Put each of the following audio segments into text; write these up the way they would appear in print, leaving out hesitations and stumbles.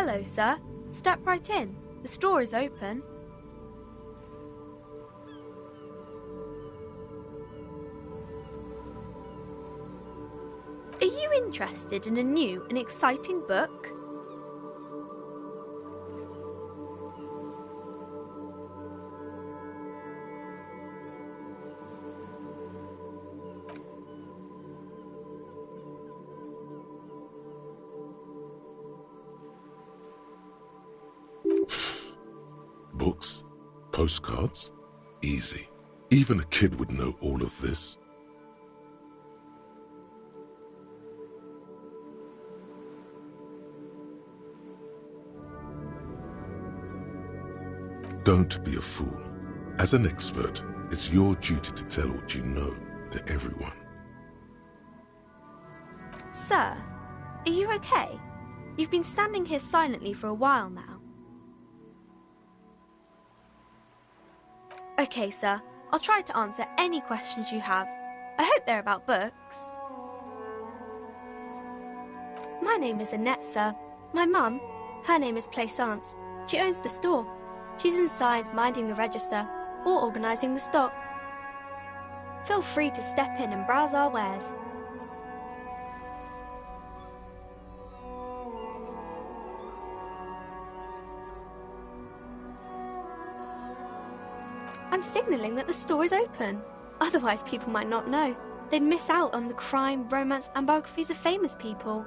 Hello, sir. Step right in. The store is open. Are you interested in a new and exciting book? Books? Postcards? Easy. Even a kid would know all of this. Don't be a fool. As an expert, it's your duty to tell what you know to everyone. Sir, are you okay? You've been standing here silently for a while now. Okay, sir. I'll try to answer any questions you have. I hope they're about books. My name is Annette, sir. My mum, her name is Plaisance. She owns the store. She's inside minding the register or organising the stock. Feel free to step in and browse our wares. I'm signalling that the store is open. Otherwise people might not know. They'd miss out on the crime, romance and biographies of famous people.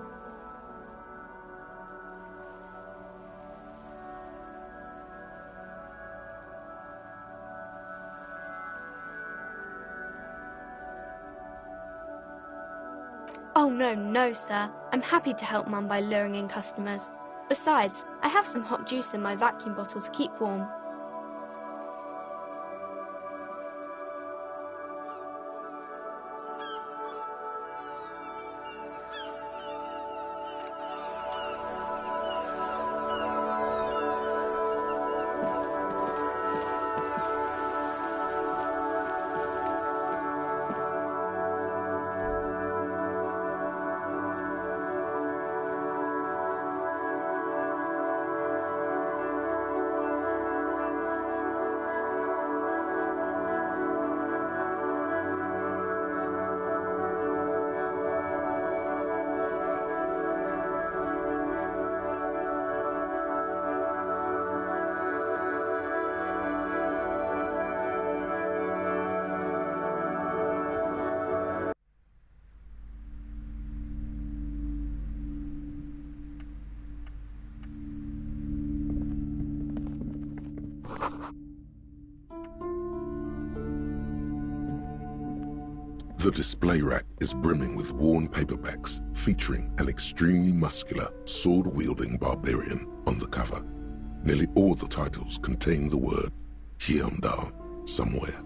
Oh no, sir. I'm happy to help Mum by luring in customers. Besides, I have some hot juice in my vacuum bottle to keep warm. The display rack is brimming with worn paperbacks featuring an extremely muscular, sword-wielding barbarian on the cover. Nearly all the titles contain the word Hyundai somewhere.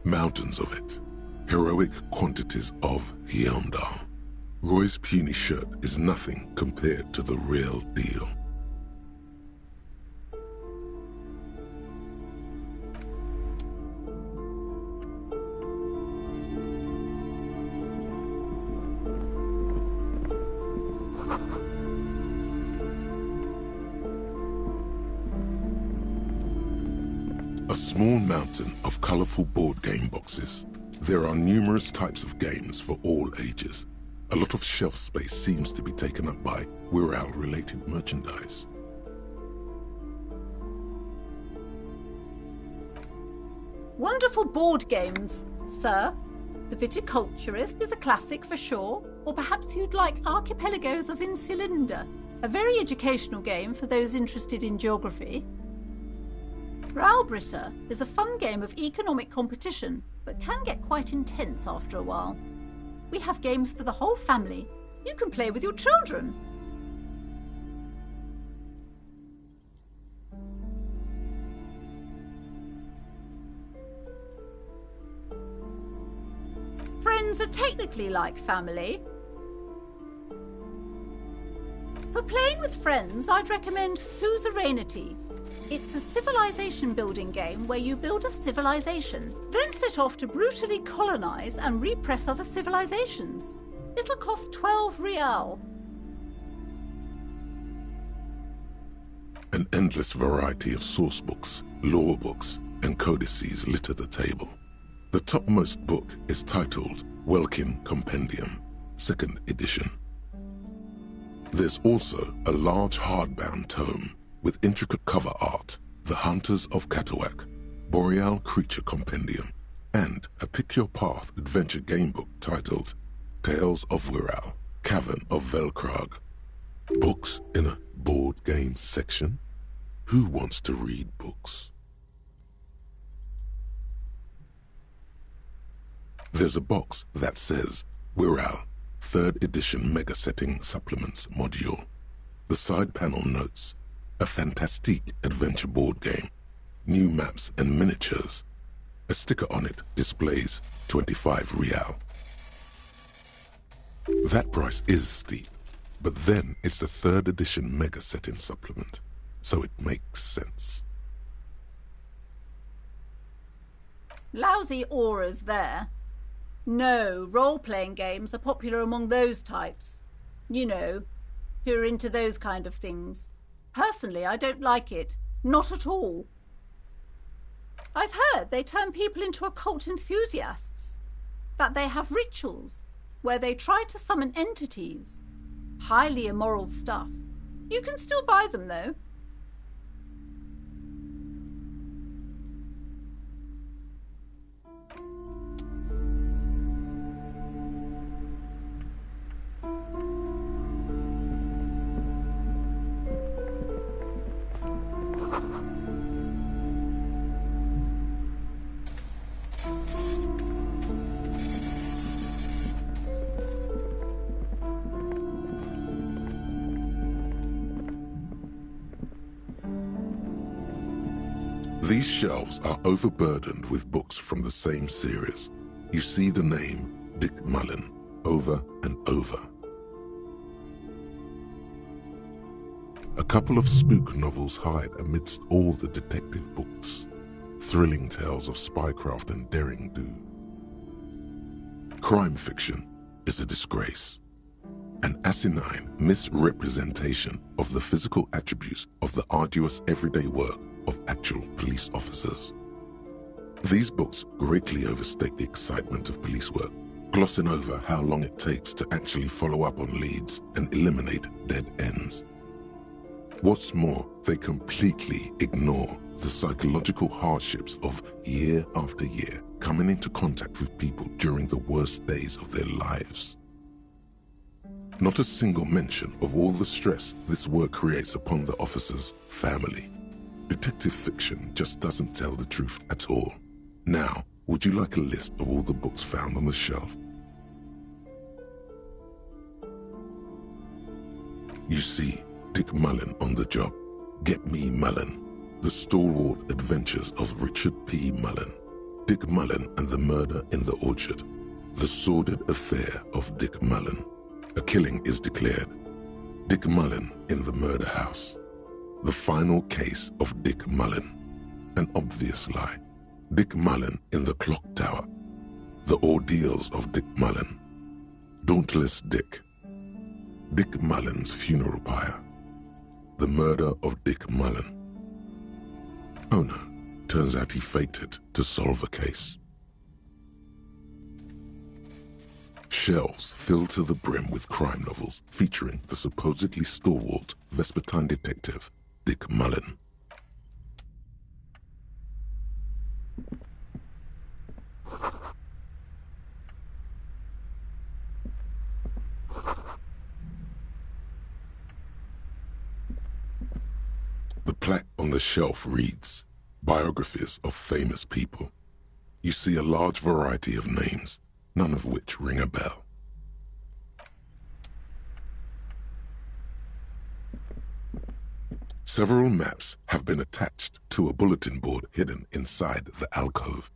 Mountains of it. Heroic quantities of Hyundai. Roy's puny shirt is nothing compared to the real deal. A small mountain of colorful board game boxes. There are numerous types of games for all ages. A lot of shelf space seems to be taken up by Wirral-related merchandise. Wonderful board games, sir. The Viticulturist is a classic for sure, or perhaps you'd like Archipelagos of Insulinda, a very educational game for those interested in geography. Raubritter is a fun game of economic competition, but can get quite intense after a while. We have games for the whole family. You can play with your children. Friends are technically like family. For playing with friends, I'd recommend Suzerainty. It's a civilization building game where you build a civilization, then set off to brutally colonize and repress other civilizations. It'll cost 12 Rial. An endless variety of source books, lore books, and codices litter the table. The topmost book is titled Welkin Compendium, 2nd edition. There's also a large hardbound tome with intricate cover art, The Hunters of Catawak, Boreal Creature Compendium, and a Pick-Your-Path adventure gamebook titled Tales of Wirral, Cavern of Velkrag. Books in a board game section? Who wants to read books? There's a box that says Wirral, 3rd edition Mega Setting Supplements Module. The side panel notes, a fantastique adventure board game, new maps and miniatures. A sticker on it displays 25 real. That price is steep, but then it's the 3rd edition Mega Setting Supplement, so it makes sense. Lousy auras there. No, role-playing games are popular among those types. You know, who are into those kind of things. Personally, I don't like it. Not at all. I've heard they turn people into occult enthusiasts. That they have rituals where they try to summon entities. Highly immoral stuff. You can still buy them, though. These shelves are overburdened with books from the same series. You see the name Dick Mullen over and over. A couple of spook novels hide amidst all the detective books, thrilling tales of spycraft and daring-do. Crime fiction is a disgrace, an asinine misrepresentation of the physical attributes of the arduous everyday work of actual police officers. These books greatly overstate the excitement of police work, glossing over how long it takes to actually follow up on leads and eliminate dead ends. What's more, they completely ignore the psychological hardships of year after year coming into contact with people during the worst days of their lives. Not a single mention of all the stress this work creates upon the officer's family. Detective fiction just doesn't tell the truth at all. Now, would you like a list of all the books found on the shelf? You see Dick Mullen on the job. Get Me Mullen. The Stalwart Adventures of Richard P. Mullen. Dick Mullen and the Murder in the Orchard. The Sordid Affair of Dick Mullen. A killing is declared. Dick Mullen in the Murder House. The Final Case of Dick Mullen. An obvious lie. Dick Mullen in the Clock Tower. The Ordeals of Dick Mullen. Dauntless Dick. Dick Mullen's Funeral Pyre. The Murder of Dick Mullen. Oh no, turns out he faked it to solve the case. Shelves filled to the brim with crime novels featuring the supposedly stalwart Vespertine detective Dick Mullen. The plaque on the shelf reads, Biographies of Famous People. You see a large variety of names, none of which ring a bell. Several maps have been attached to a bulletin board hidden inside the alcove.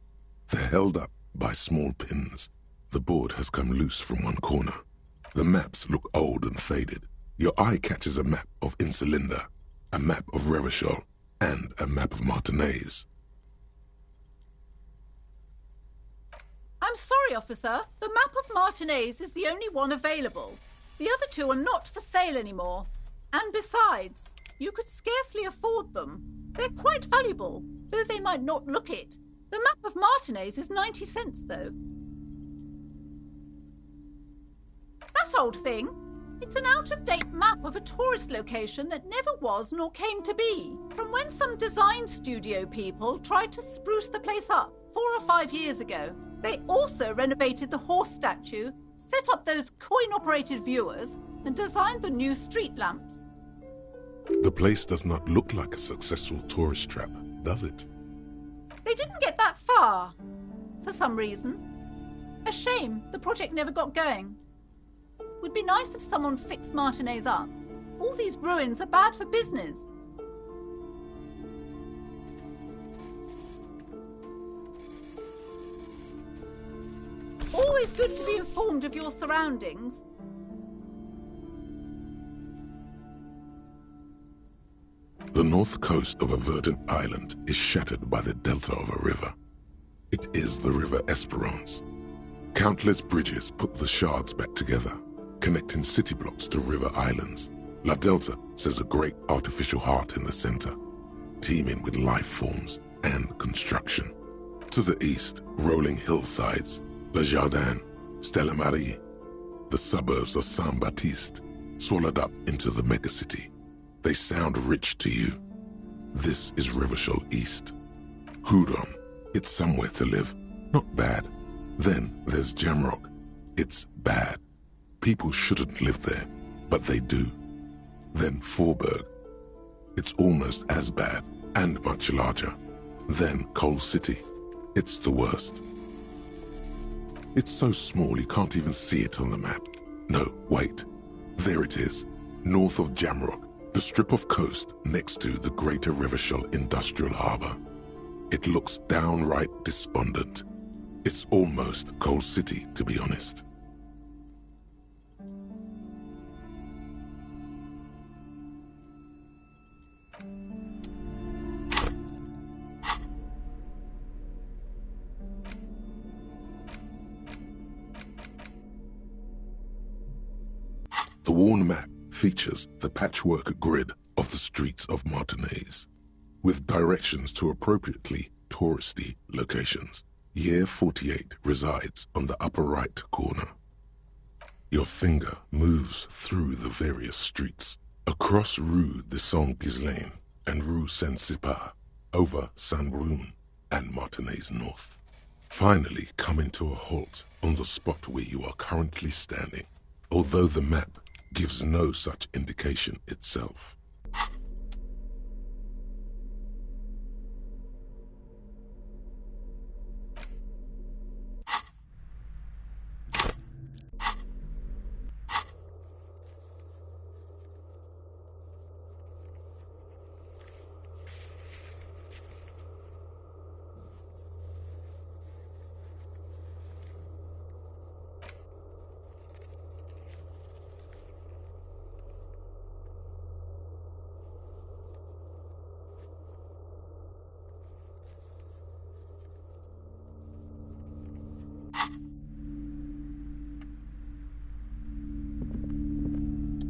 They're held up by small pins. The board has come loose from one corner. The maps look old and faded. Your eye catches a map of Insulinda, a map of Revachol, and a map of Martinez. I'm sorry, officer. The map of Martinez is the only one available. The other two are not for sale anymore. And besides, you could scarcely afford them. They're quite valuable, though they might not look it. The map of Martinez is 90 cents, though. That old thing? It's an out-of-date map of a tourist location that never was nor came to be, from when some design studio people tried to spruce the place up 4 or 5 years ago. They also renovated the horse statue, set up those coin-operated viewers, and designed the new street lamps. The place does not look like a successful tourist trap, does it? They didn't get that far, for some reason. A shame the project never got going. Would be nice if someone fixed Martinez up. All these ruins are bad for business. Always good to be informed of your surroundings. The north coast of a verdant island is shattered by the delta of a river. It is the River Esperance. Countless bridges put the shards back together, connecting city blocks to river islands. La Delta says a great artificial heart in the center, teeming with life forms and construction. To the east, rolling hillsides, Le Jardin, Stella Marie, the suburbs of Saint-Baptiste, swallowed up into the megacity. They sound rich to you. This is Rivershell East. Houdon, it's somewhere to live, not bad. Then there's Jamrock. It's bad. People shouldn't live there, but they do. Then Forburg. It's almost as bad and much larger. Then Coal City. It's the worst. It's so small you can't even see it on the map. No, wait. There it is, north of Jamrock, the strip of coast next to the Greater Rivershell Industrial Harbour. It looks downright despondent. It's almost Coal City, to be honest. The worn map features the patchwork grid of the streets of Martinez, with directions to appropriately touristy locations. Year 48 resides on the upper right corner. Your finger moves through the various streets, across Rue de Saint-Ghislain and Rue Saint-Sipar, over Saint-Brun and Martinez North. Finally coming to a halt on the spot where you are currently standing, although the map gives no such indication itself.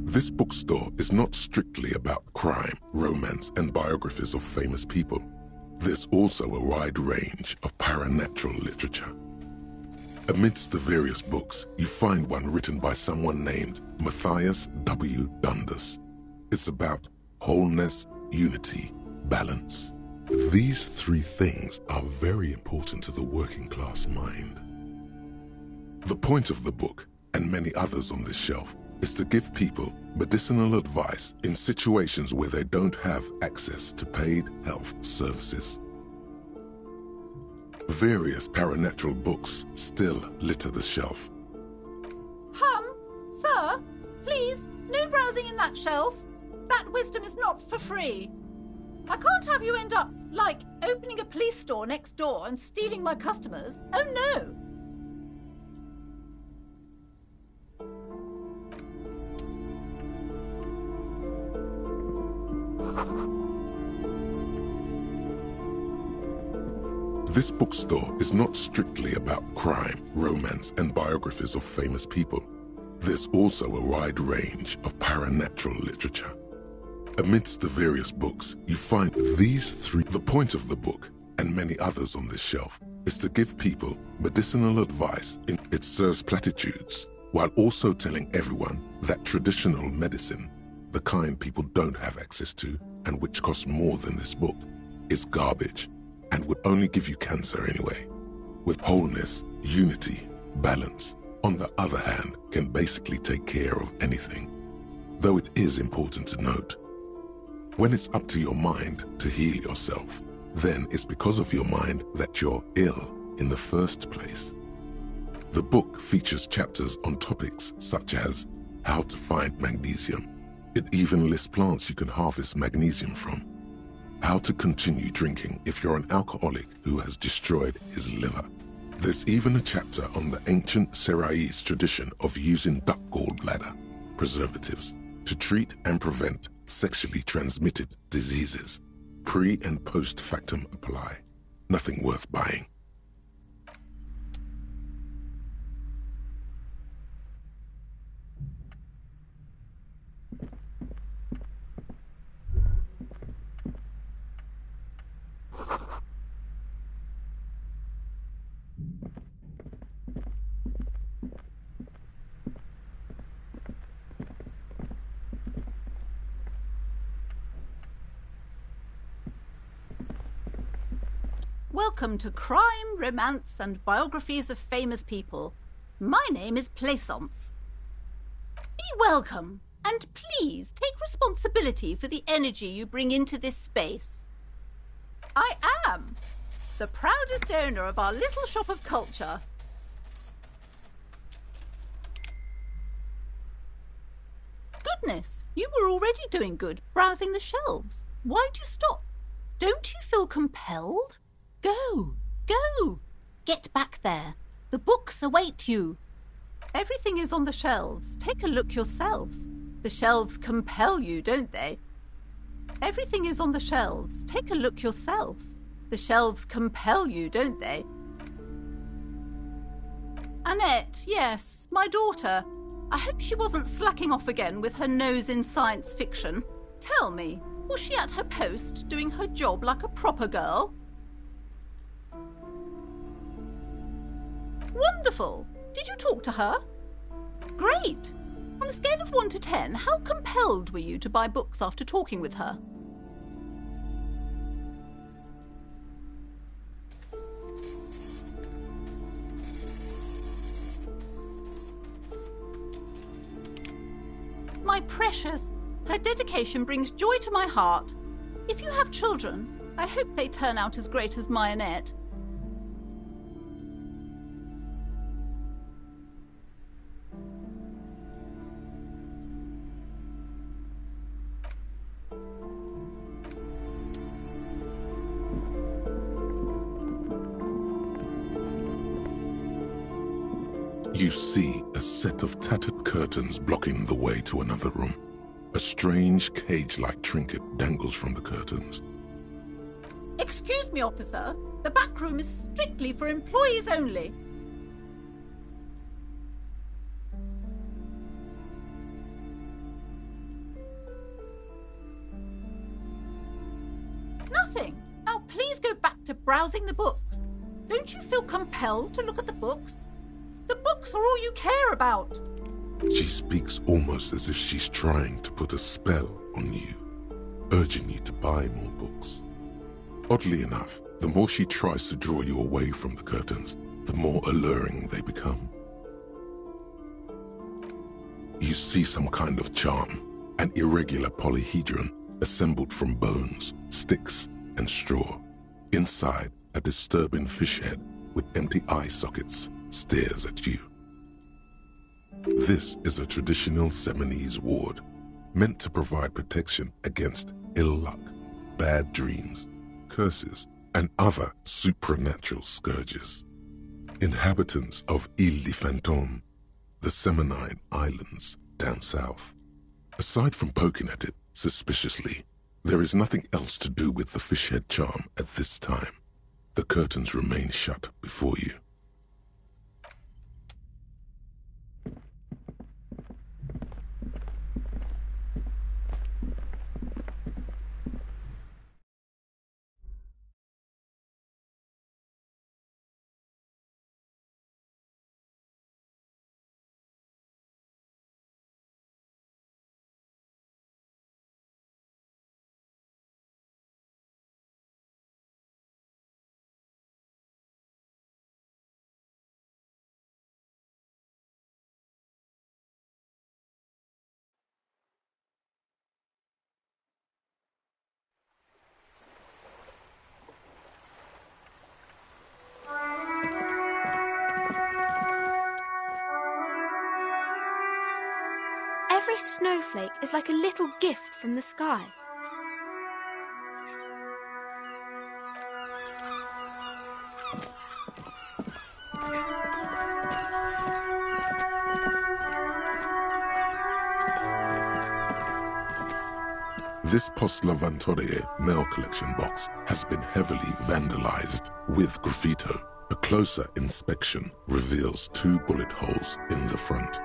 This bookstore is not strictly about crime, romance, and biographies of famous people. There's also a wide range of paranatural literature. Amidst the various books, you find one written by someone named Matthias W. Dundas. It's about wholeness, unity, balance. These three things are very important to the working class mind. The point of the book, and many others on this shelf, is to give people medicinal advice in situations where they don't have access to paid health services. Various paranatural books still litter the shelf. Sir, please, no browsing in that shelf. That wisdom is not for free. I can't have you end up, like, opening a police store next door and stealing my customers. Oh no! This bookstore is not strictly about crime, romance, and biographies of famous people. There's also a wide range of paranatural literature. Amidst the various books, you find these three. The point of the book, and many others on this shelf, is to give people medicinal advice. It serves platitudes, while also telling everyone that traditional medicine, the kind people don't have access to, and which costs more than this book, is garbage, and would only give you cancer anyway. With wholeness, unity, balance, on the other hand, can basically take care of anything. Though it is important to note, when it's up to your mind to heal yourself, then it's because of your mind that you're ill in the first place. The book features chapters on topics such as how to find magnesium. It even lists plants you can harvest magnesium from. How to continue drinking if you're an alcoholic who has destroyed his liver. There's even a chapter on the ancient Seraïs tradition of using duck gallbladder preservatives to treat and prevent sexually transmitted diseases. Pre- and post-factum apply. Nothing worth buying. Welcome to Crime, Romance and Biographies of Famous People. My name is Plaisance. Be welcome, and please take responsibility for the energy you bring into this space. I am the proudest owner of our little shop of culture. Goodness, you were already doing good, browsing the shelves. Why'd you stop? Don't you feel compelled? Go, go! Get back there. The books await you. Everything is on the shelves. Take a look yourself. The shelves compel you, don't they? Everything is on the shelves. Take a look yourself. The shelves compel you, don't they? Annette, yes, my daughter. I hope she wasn't slacking off again with her nose in science fiction. Tell me, was she at her post doing her job like a proper girl? Wonderful! Did you talk to her? Great! On a scale of 1 to 10, how compelled were you to buy books after talking with her? My precious, her dedication brings joy to my heart. If you have children, I hope they turn out as great as my Annette. You see a set of tattered curtains blocking the way to another room. A strange cage-like trinket dangles from the curtains. Excuse me, officer. The back room is strictly for employees only. Nothing. Now please go back to browsing the books. Don't you feel compelled to look at the books? The books are all you care about. She speaks almost as if she's trying to put a spell on you, urging you to buy more books. Oddly enough, the more she tries to draw you away from the curtains, the more alluring they become. You see some kind of charm, an irregular polyhedron assembled from bones, sticks, and straw. Inside, a disturbing fish head with empty eye sockets stares at you. This is a traditional Seminese ward, meant to provide protection against ill luck, bad dreams, curses, and other supernatural scourges. Inhabitants of Île de Fantôme, the Seminine Islands down south. Aside from poking at it suspiciously, there is nothing else to do with the fish head charm at this time. The curtains remain shut before you. Every snowflake is like a little gift from the sky. This Post Lavantorie mail collection box has been heavily vandalized with graffito. A closer inspection reveals 2 bullet holes in the front.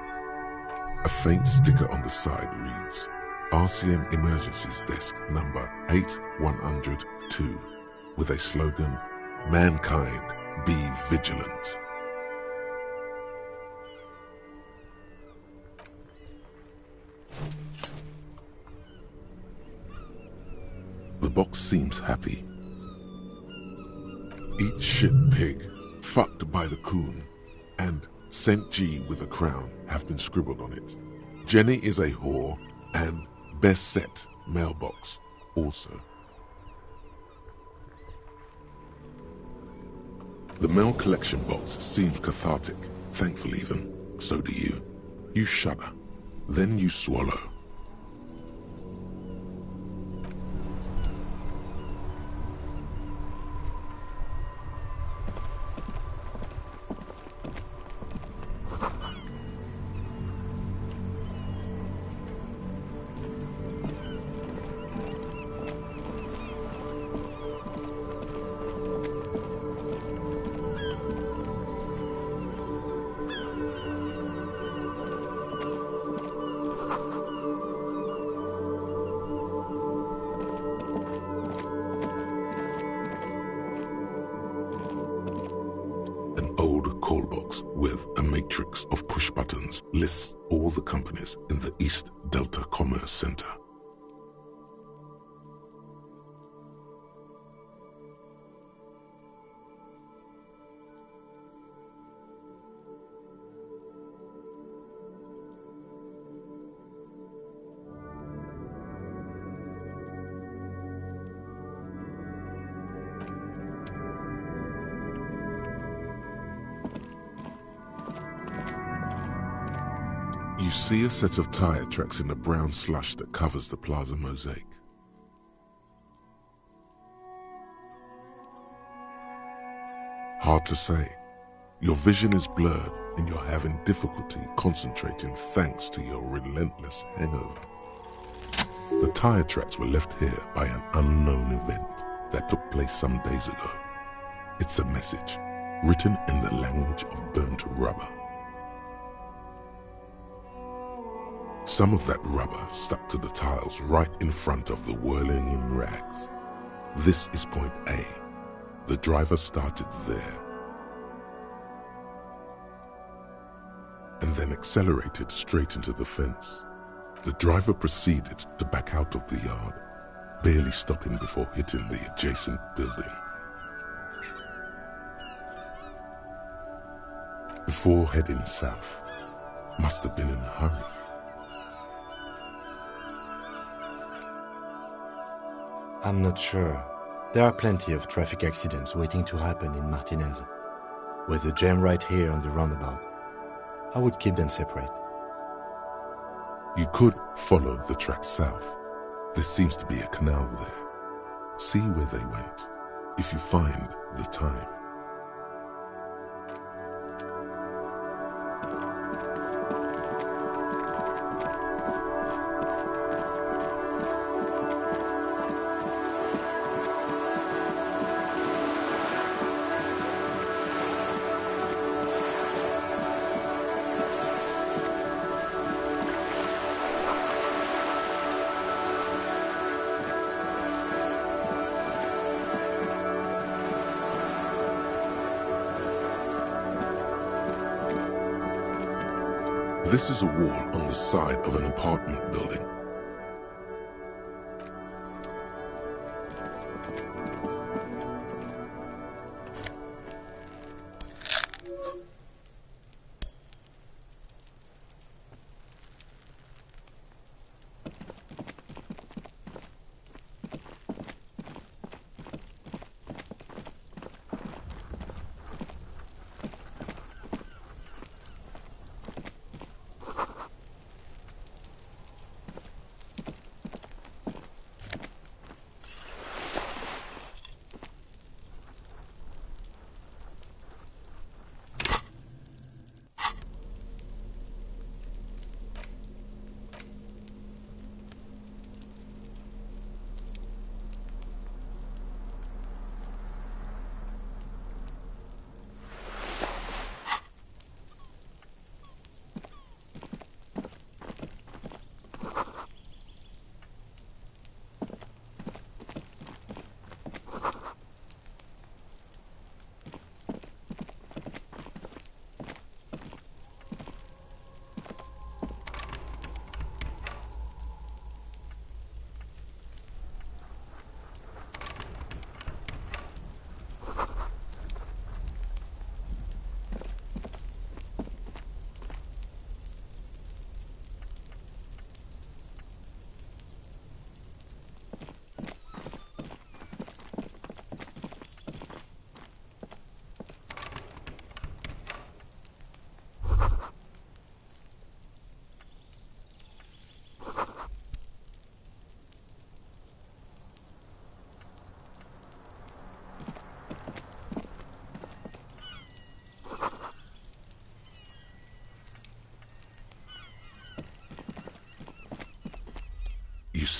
A faint sticker on the side reads, RCM Emergencies Desk number 8102, with a slogan, Mankind, be vigilant. The box seems happy. Eat shit pig, fucked by the coon, and St. G with a crown have been scribbled on it. Jenny is a whore, and best set mailbox also. The mail collection box seems cathartic, thankful even. So do you. You shudder, then you swallow. Call box with a matrix of push buttons lists all the companies in the East Delta Commerce Center. You see a set of tire tracks in the brown slush that covers the plaza mosaic. Hard to say. Your vision is blurred and you're having difficulty concentrating thanks to your relentless hangover. The tire tracks were left here by an unknown event that took place some days ago. It's a message, written in the language of burnt rubber. Some of that rubber stuck to the tiles right in front of the whirling in rags. This is point A. The driver started there and then accelerated straight into the fence. The driver proceeded to back out of the yard, barely stopping before hitting the adjacent building. Before heading south, must have been in a hurry. I'm not sure. There are plenty of traffic accidents waiting to happen in Martinez. With the jam right here on the roundabout, I would keep them separate. You could follow the track south. There seems to be a canal there. See where they went, if you find the time. This is a wall on the side of an apartment building.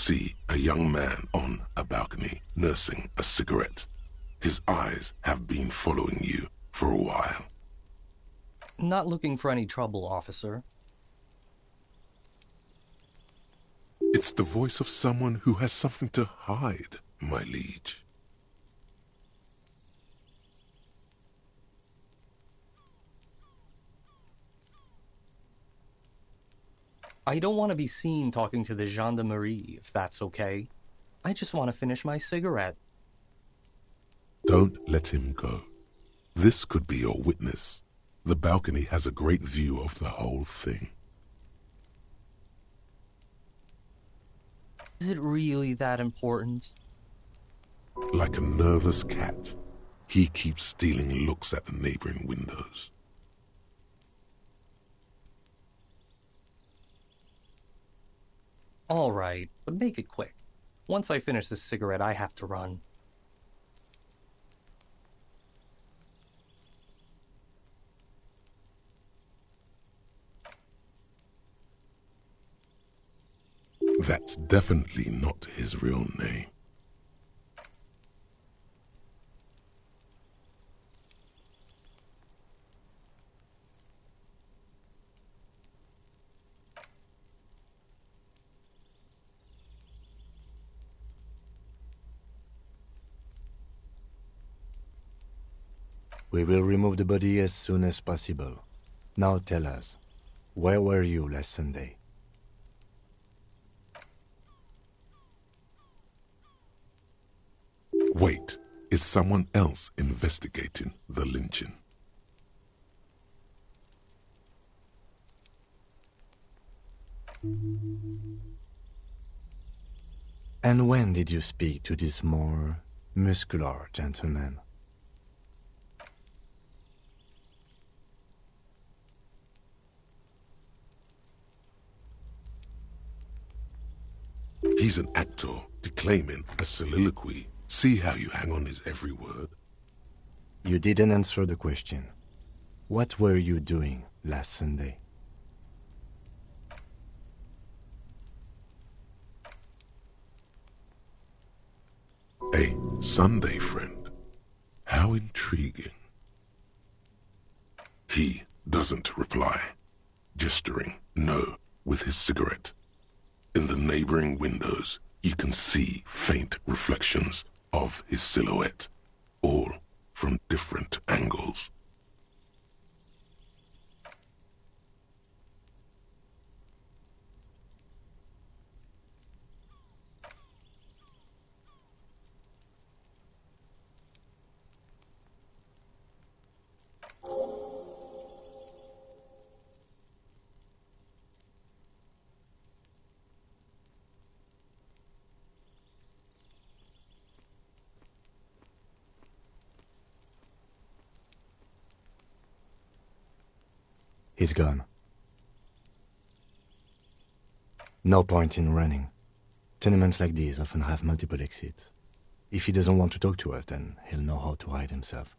see a young man on a balcony nursing a cigarette. His eyes have been following you for a while. Not looking for any trouble, officer. It's the voice of someone who has something to hide, my liege. I don't want to be seen talking to the gendarmerie, if that's okay. I just want to finish my cigarette. Don't let him go. This could be your witness. The balcony has a great view of the whole thing. Is it really that important? Like a nervous cat, he keeps stealing looks at the neighboring windows. All right, but make it quick. Once I finish this cigarette, I have to run. That's definitely not his real name. We will remove the body as soon as possible. Now tell us, where were you last Sunday? Wait, is someone else investigating the lynching? And when did you speak to this more muscular gentleman? He's an actor declaiming a soliloquy. See how you hang on his every word? You didn't answer the question. What were you doing last Sunday? A Sunday friend. How intriguing. He doesn't reply, gesturing no with his cigarette. In the neighboring windows, you can see faint reflections of his silhouette, all from different angles. He's gone. No point in running. Tenements like these often have multiple exits. If he doesn't want to talk to us, then he'll know how to hide himself.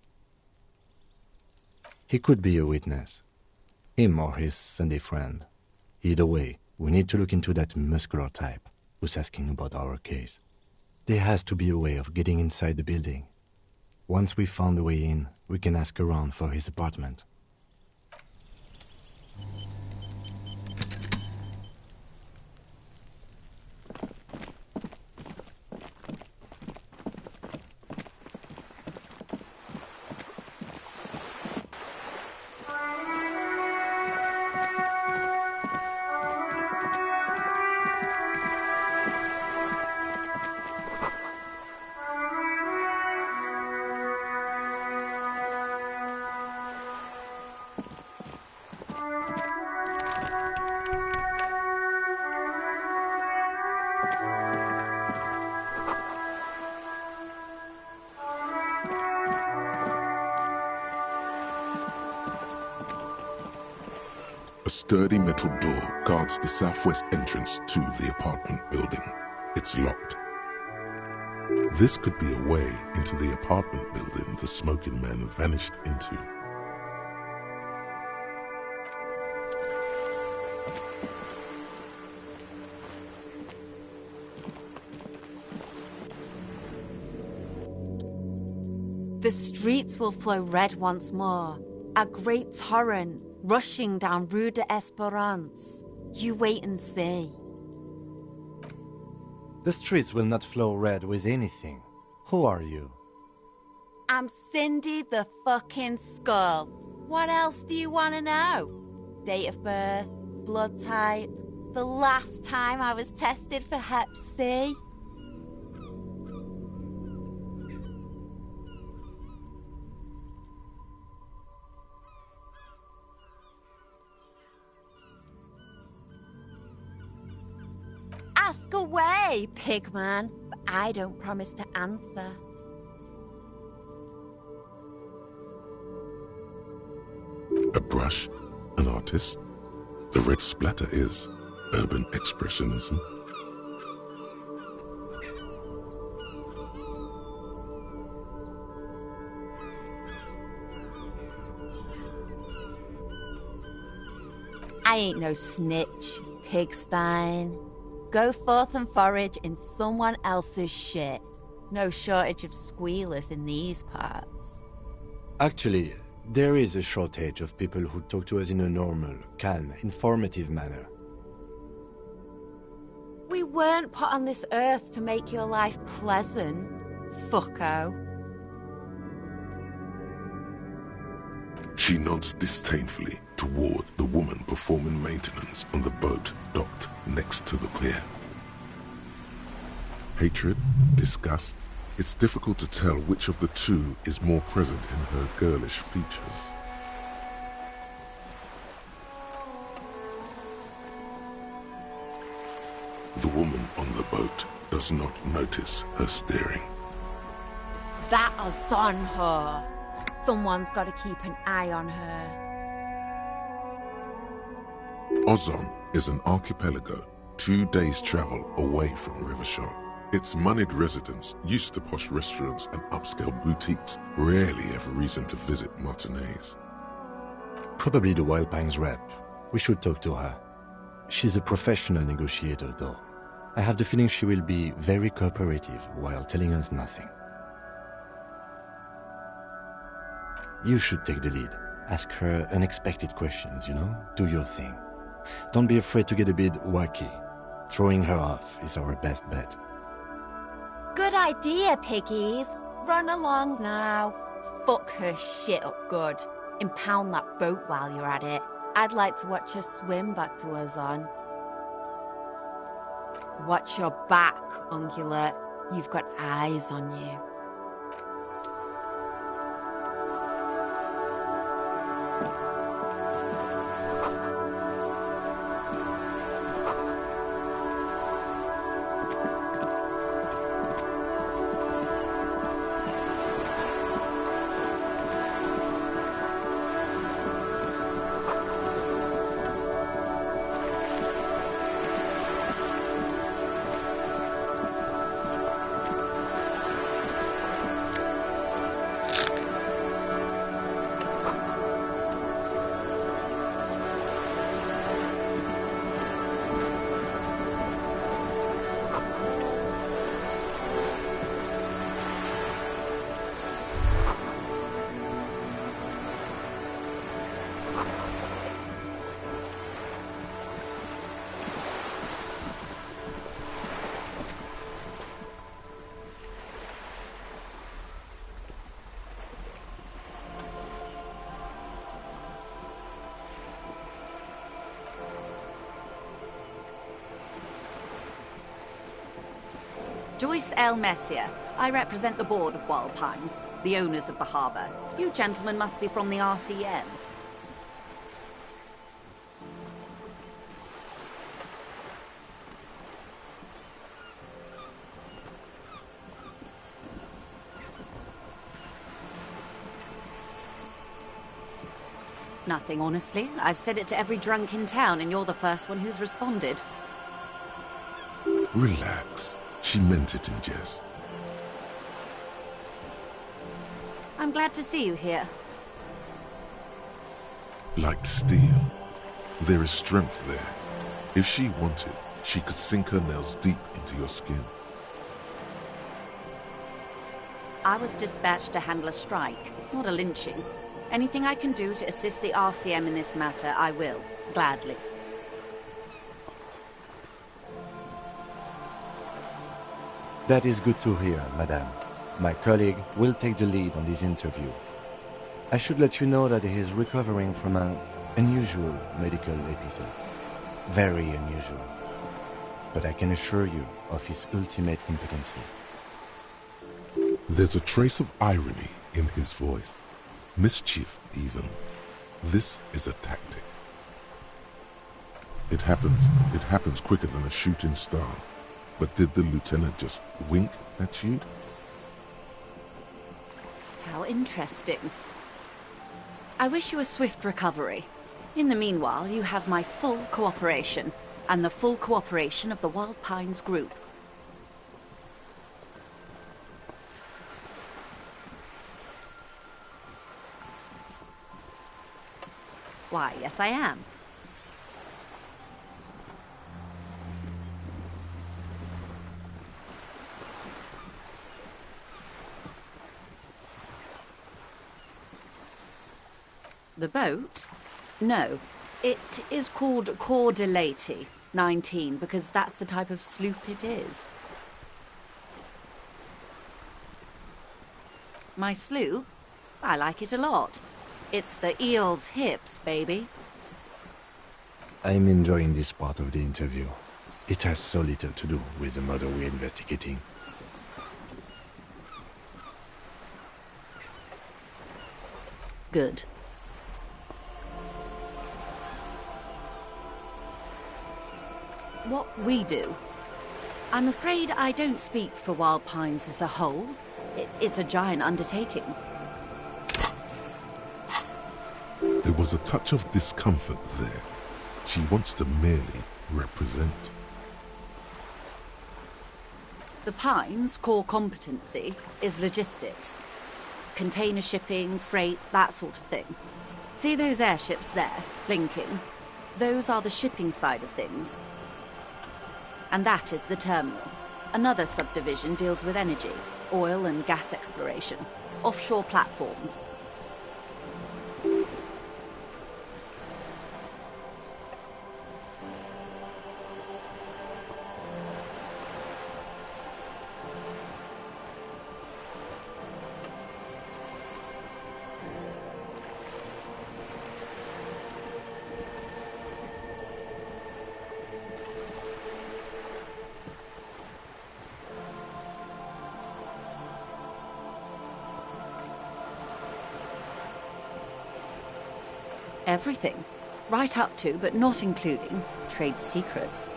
He could be a witness. Him or his Sunday friend. Either way, we need to look into that muscular type who's asking about our case. There has to be a way of getting inside the building. Once we've found a way in, we can ask around for his apartment. A sturdy metal door guards the southwest entrance to the apartment building. It's locked. This could be a way into the apartment building the smoking man vanished into. streets will flow red once more. A great torrent rushing down Rue de Esperance. You wait and see. The streets will not flow red with anything. Who are you? I'm Cindy the fucking Skull. What else do you want to know? Date of birth, blood type, the last time I was tested for Hep C. Ask away, pigman, but I don't promise to answer. A brush? An artist? The red splatter is urban expressionism. I ain't no snitch, pigstein. Go forth and forage in someone else's shit. No shortage of squealers in these parts. Actually, there is a shortage of people who talk to us in a normal, calm, informative manner. We weren't put on this earth to make your life pleasant, fucko. She nods disdainfully toward the woman performing maintenance on the boat docked next to the pier. Hatred? Disgust? It's difficult to tell which of the two is more present in her girlish features. The woman on the boat does not notice her staring. That is on her. Someone's got to keep an eye on her. Ozon is an archipelago 2 days' travel away from Rivershore. Its moneyed residents, used to posh restaurants and upscale boutiques, rarely have reason to visit Martinez. Probably the Wild Pines rep. We should talk to her. She's a professional negotiator, though. I have the feeling she will be very cooperative while telling us nothing. You should take the lead. Ask her unexpected questions, you know? Do your thing. Don't be afraid to get a bit wacky. Throwing her off is our best bet. Good idea, piggies. Run along now. Fuck her shit up good. Impound that boat while you're at it. I'd like to watch her swim back to Ozon. Watch your back, Ungulate. You've got eyes on you. Joyce L. Messier. I represent the board of Wild Pines, the owners of the harbour. You gentlemen must be from the RCM. Nothing, honestly. I've said it to every drunk in town, and you're the first one who's responded. Relax. She meant it in jest. I'm glad to see you here. Like steel. There is strength there. If she wanted, she could sink her nails deep into your skin. I was dispatched to handle a strike, not a lynching. Anything I can do to assist the RCM in this matter, I will, gladly. That is good to hear, madame. My colleague will take the lead on this interview. I should let you know that he is recovering from an unusual medical episode. Very unusual. But I can assure you of his ultimate competency. There's a trace of irony in his voice. Mischief, even. This is a tactic. It happens quicker than a shooting star. But did the lieutenant just wink at you? How interesting. I wish you a swift recovery. In the meanwhile, you have my full cooperation, and the full cooperation of the Wild Pines group. Why, yes I am. The boat? No. It is called Cordelati 19 because that's the type of sloop it is. My sloop? I like it a lot. It's the eel's hips, baby. I'm enjoying this part of the interview. It has so little to do with the murder we're investigating. Good. What we do. I'm afraid I don't speak for Wild Pines as a whole. It's a giant undertaking. There was a touch of discomfort there. She wants to merely represent. The Pines' core competency is logistics. Container shipping, freight, that sort of thing. See those airships there, blinking? Those are the shipping side of things. And that is the terminal. Another subdivision deals with energy, oil and gas exploration, offshore platforms. Everything. Right up to, but not including, trade secrets.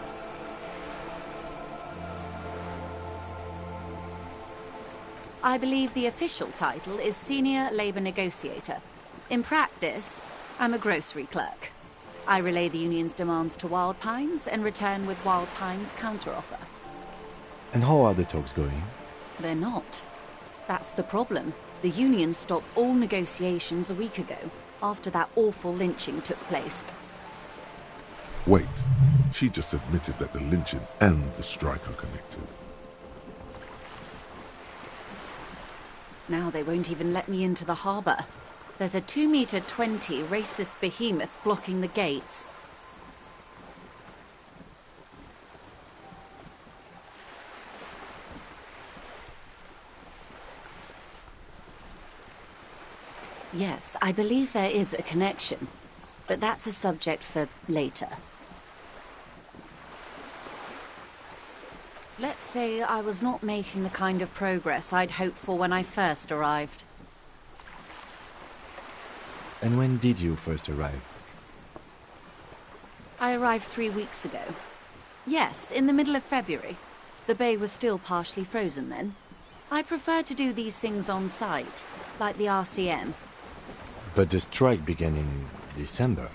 I believe the official title is Senior Labor Negotiator. In practice, I'm a grocery clerk. I relay the union's demands to Wild Pines and return with Wild Pines' counteroffer. And how are the talks going? They're not. That's the problem. The union stopped all negotiations a week ago, after that awful lynching took place. Wait, she just admitted that the lynching and the strike are connected. Now they won't even let me into the harbour. There's a 2-meter 20 racist behemoth blocking the gates. Yes, I believe there is a connection, but that's a subject for later. Let's say I was not making the kind of progress I'd hoped for when I first arrived. And when did you first arrive? I arrived 3 weeks ago. Yes, in the middle of February. The bay was still partially frozen then. I prefer to do these things on site, like the RCM. But the strike began in December.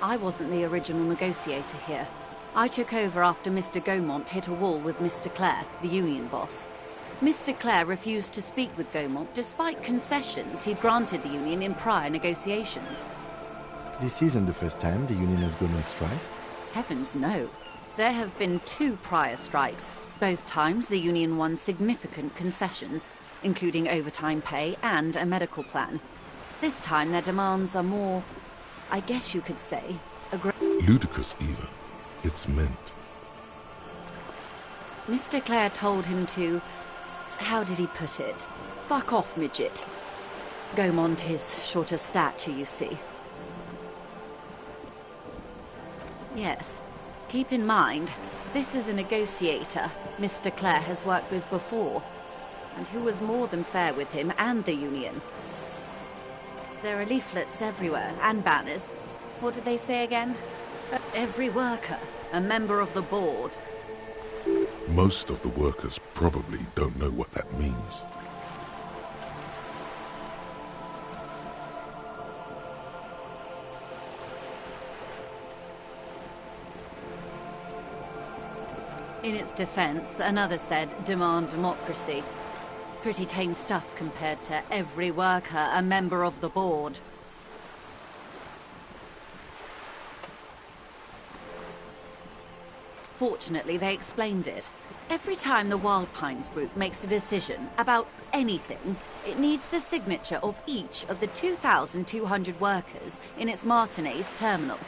I wasn't the original negotiator here. I took over after Mr. Gaumont hit a wall with Mr. Clare, the union boss. Mr. Clare refused to speak with Gaumont despite concessions he'd granted the union in prior negotiations. This isn't the first time the union has gone on strike? Heavens no. There have been 2 prior strikes, Both times the union won significant concessions, including overtime pay and a medical plan. This time their demands are more, I guess you could say, Ludicrous even. It's meant. Mr. Clare told him to, how did he put it? Fuck off, midget. Gaumont is short of stature, you see. Yes. Keep in mind, this is a negotiator Mr. Clare has worked with before, and who was more than fair with him and the union. There are leaflets everywhere, and banners. What did they say again? Every worker, a member of the board. Most of the workers probably don't know what that means. In its defense, another said, demand democracy. Pretty tame stuff compared to every worker, a member of the board. Fortunately, they explained it. Every time the Wild Pines group makes a decision about anything, it needs the signature of each of the 2,200 workers in its Martinez terminal.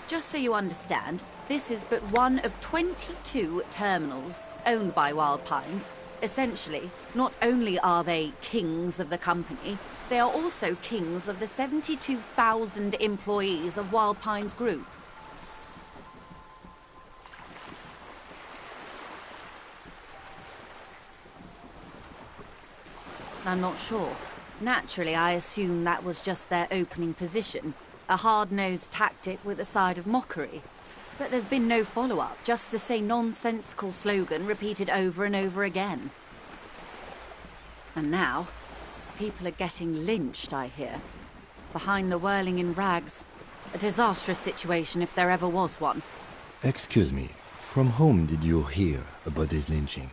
Just so you understand, this is but one of 22 terminals owned by Wild Pines. Essentially, not only are they kings of the company, they are also kings of the 72,000 employees of Wild Pines Group. I'm not sure. Naturally, I assume that was just their opening position. A hard-nosed tactic with a side of mockery. But there's been no follow-up, just the same nonsensical slogan repeated over and over again. And now, people are getting lynched, I hear. Behind the whirling in rags. A disastrous situation if there ever was one. Excuse me, from whom did you hear about this lynching?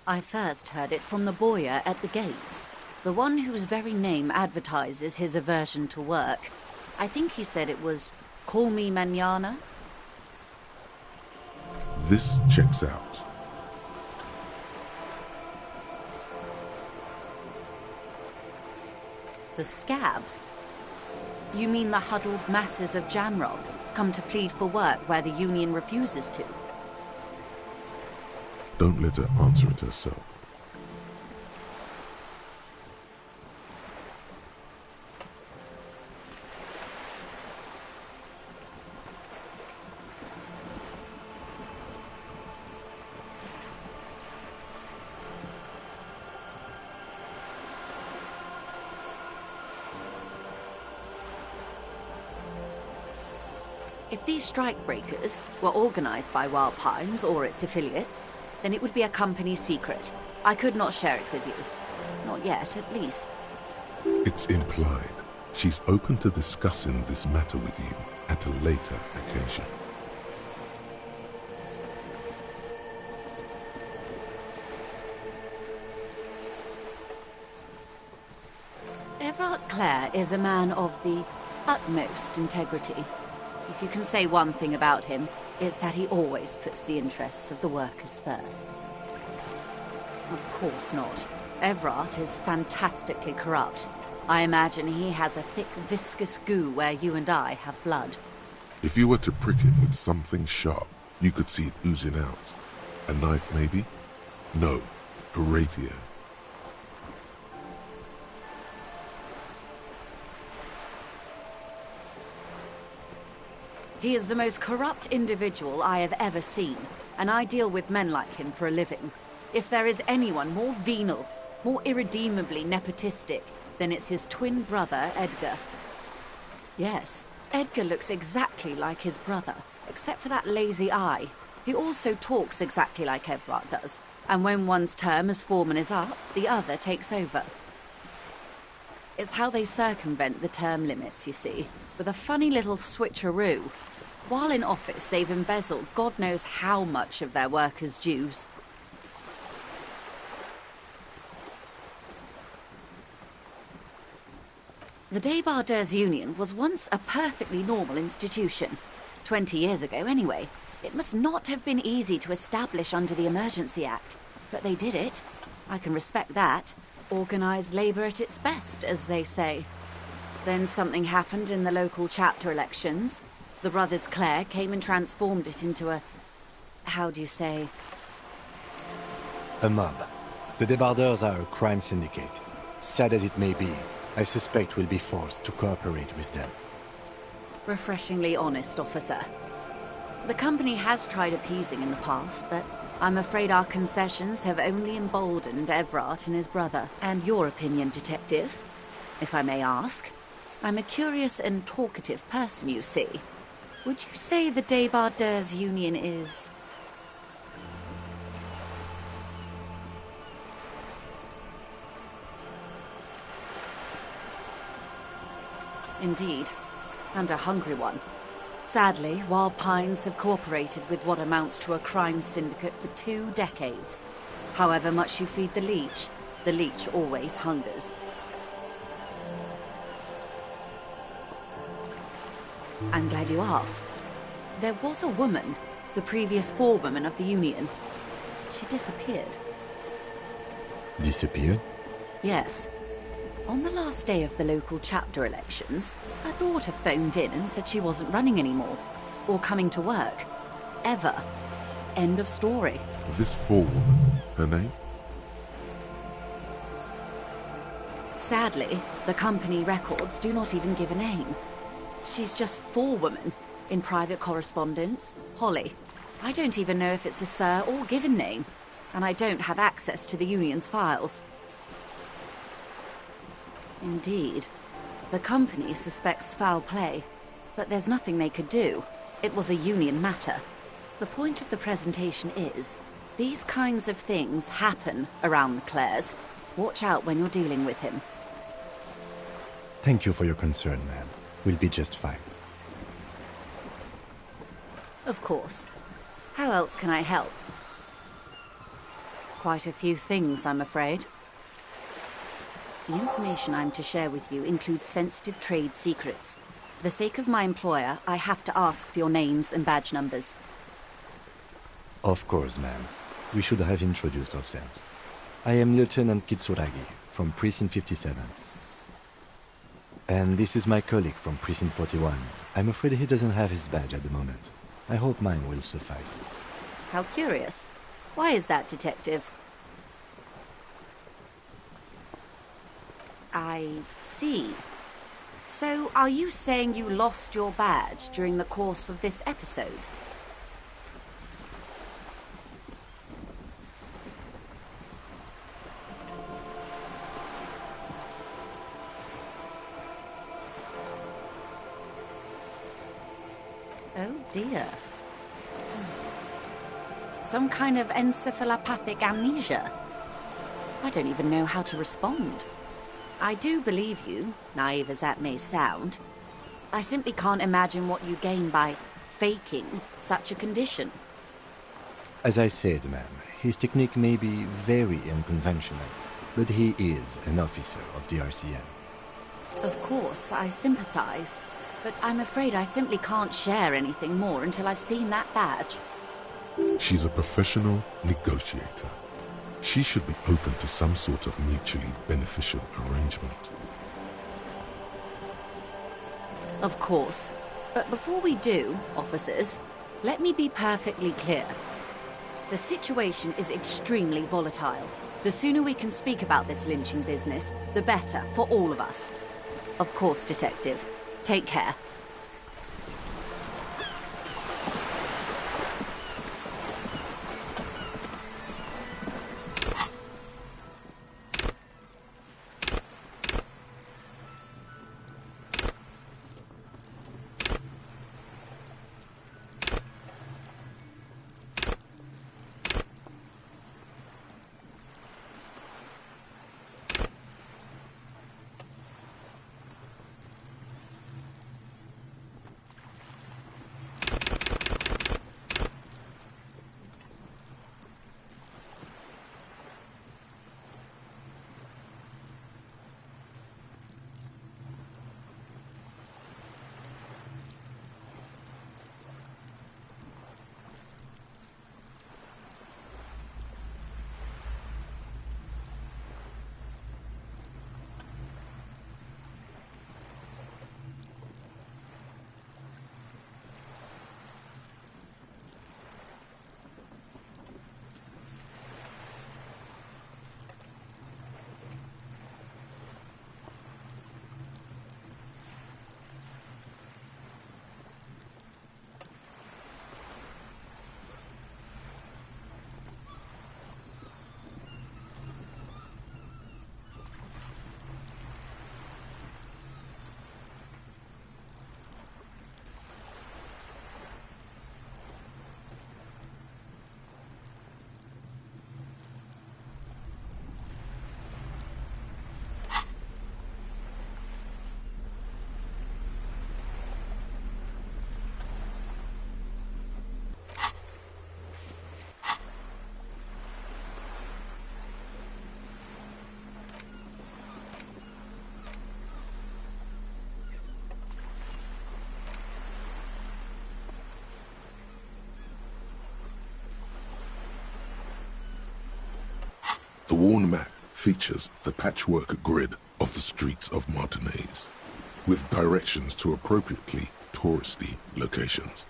I first heard it from the bowyer at the gates. The one whose very name advertises his aversion to work. I think he said it was, "Call me mañana." This checks out. The scabs? You mean the huddled masses of Jamrock, come to plead for work where the union refuses to? Don't let her answer it herself. If these strikebreakers were organized by Wild Pines or its affiliates, then it would be a company secret. I could not share it with you. Not yet, at least. It's implied. She's open to discussing this matter with you at a later occasion. Everard Clare is a man of the utmost integrity. If you can say one thing about him, it's that he always puts the interests of the workers first. Of course not. Everard is fantastically corrupt. I imagine he has a thick, viscous goo where you and I have blood. If you were to prick it with something sharp, you could see it oozing out. A knife, maybe? No, a rapier. He is the most corrupt individual I have ever seen, and I deal with men like him for a living. If there is anyone more venal, more irredeemably nepotistic, then it's his twin brother, Edgar. Yes, Edgar looks exactly like his brother, except for that lazy eye. He also talks exactly like Everard does, and when one's term as foreman is up, the other takes over. It's how they circumvent the term limits, you see, with a funny little switcheroo. While in office, they've embezzled God knows how much of their workers' dues. The Débardeurs Union was once a perfectly normal institution. 20 years ago, anyway. It must not have been easy to establish under the Emergency Act. but they did it. I can respect that. Organised labour at its best, as they say. Then something happened in the local chapter elections. The brothers Clare came and transformed it into a... how do you say? A mob. The debardeurs are a crime syndicate. Sad as it may be, I suspect we'll be forced to cooperate with them. Refreshingly honest, officer. The company has tried appeasing in the past, but I'm afraid our concessions have only emboldened Everard and his brother. And your opinion, Detective, if I may ask? I'm a curious and talkative person, you see. Would you say the Debardeurs Union is... Indeed, and a hungry one. Sadly, Wild Pines have cooperated with what amounts to a crime syndicate for 2 decades. However much you feed the leech always hungers. I'm glad you asked. There was a woman, the previous forewoman of the Union. She disappeared. Disappeared? Yes. On the last day of the local chapter elections, her daughter phoned in and said she wasn't running anymore, or coming to work. Ever. End of story. This forewoman, her name? Sadly, the company records do not even give a name. She's just forewoman in private correspondence, Holly. I don't even know if it's a sir or given name, and I don't have access to the Union's files. Indeed. The company suspects foul play, but there's nothing they could do. It was a Union matter. The point of the presentation is, these kinds of things happen around the Clares. Watch out when you're dealing with him. Thank you for your concern, ma'am. We'll be just fine. Of course. How else can I help? Quite a few things, I'm afraid. The information I'm to share with you includes sensitive trade secrets. For the sake of my employer, I have to ask for your names and badge numbers. Of course, ma'am. We should have introduced ourselves. I am Lieutenant Kitsuragi, from Precinct 57. And this is my colleague from Precinct 41. I'm afraid he doesn't have his badge at the moment. I hope mine will suffice. How curious. Why is that, Detective? I see. So, are you saying you lost your badge during the course of this episode? Oh dear. Some kind of encephalopathic amnesia. I don't even know how to respond. I do believe you, naive as that may sound. I simply can't imagine what you gain by faking such a condition. As I said, ma'am, his technique may be very unconventional, but he is an officer of the RCM. Of course, I sympathize, but I'm afraid I simply can't share anything more until I've seen that badge. She's a professional negotiator. She should be open to some sort of mutually beneficial arrangement. Of course. But before we do, officers, let me be perfectly clear. The situation is extremely volatile. The sooner we can speak about this lynching business, the better for all of us. Of course, Detective. Take care. worn map features the patchwork grid of the streets of Martinez, with directions to appropriately touristy locations.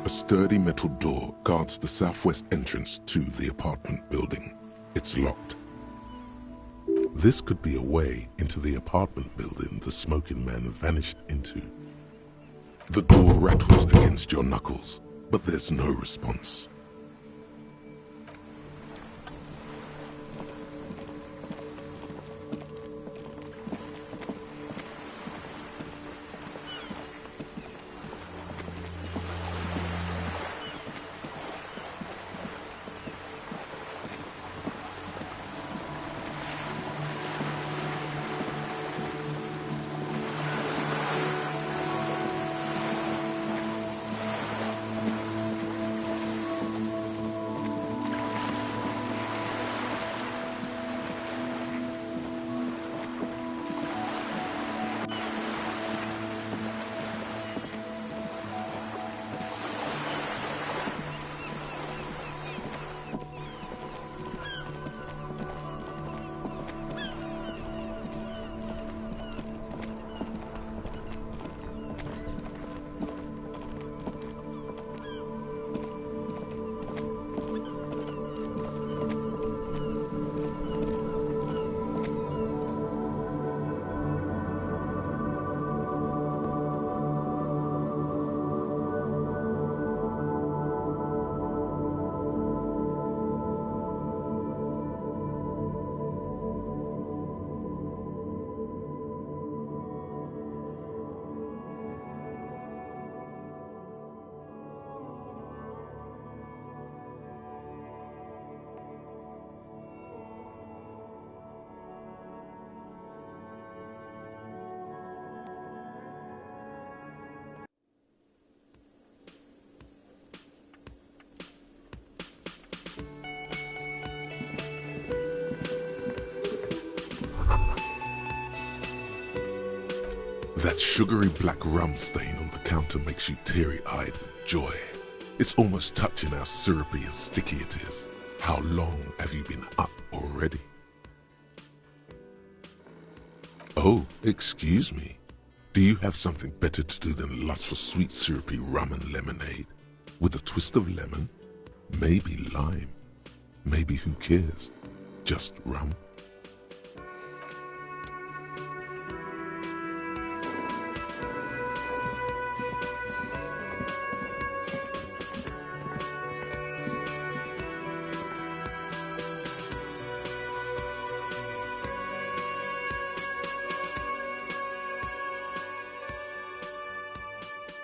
A sturdy metal door guards the southwest entrance to the apartment building. It's locked. This could be a way into the apartment building the smoking man vanished into. The door rattles against your knuckles, but there's no response. That sugary black rum stain on the counter makes you teary-eyed with joy. It's almost touching how syrupy and sticky it is. How long have you been up already? Oh, excuse me. Do you have something better to do than lust for sweet syrupy rum and lemonade? With a twist of lemon? Maybe lime? Maybe who cares? Just rum?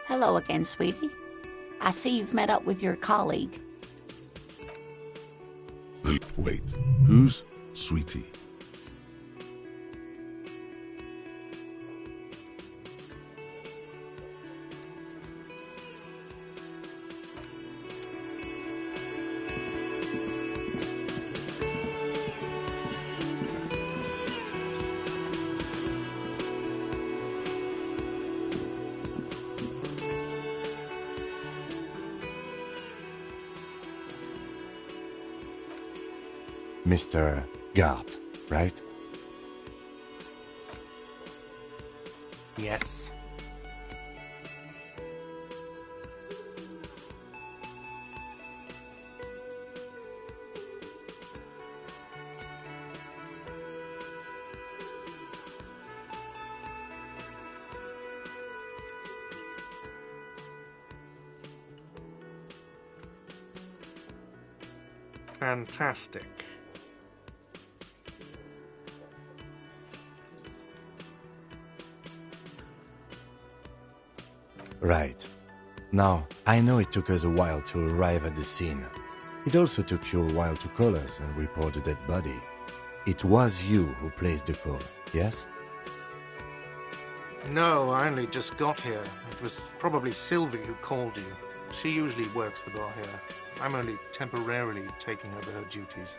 Hello again, sweetie. I see you've met up with your colleague. Wait, who's Sweetie? Mr. Gart, right? Yes. Fantastic. Right. Now, I know it took us a while to arrive at the scene. It also took you a while to call us and report the dead body. It was you who placed the call, yes? No, I only just got here. It was probably Sylvie who called you. She usually works the bar here. I'm only temporarily taking over her duties.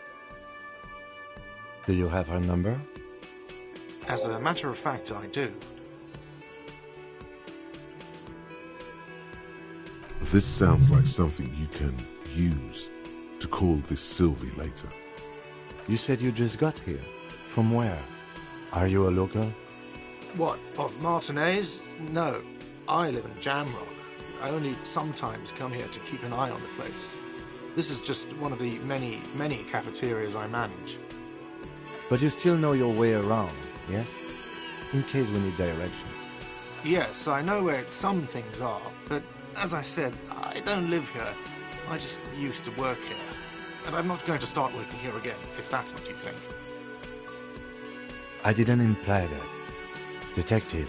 Do you have her number? As a matter of fact, I do. This sounds like something you can use to call this Sylvie later. You said you just got here. From where? Are you a local? What, of Martinez? No, I live in Jamrock. I only sometimes come here to keep an eye on the place. This is just one of the many, many cafeterias I manage. But you still know your way around, yes? In case we need directions. Yes, I know where some things are, but as I said, I don't live here. I just used to work here. And I'm not going to start working here again, if that's what you think. I didn't imply that. Detective.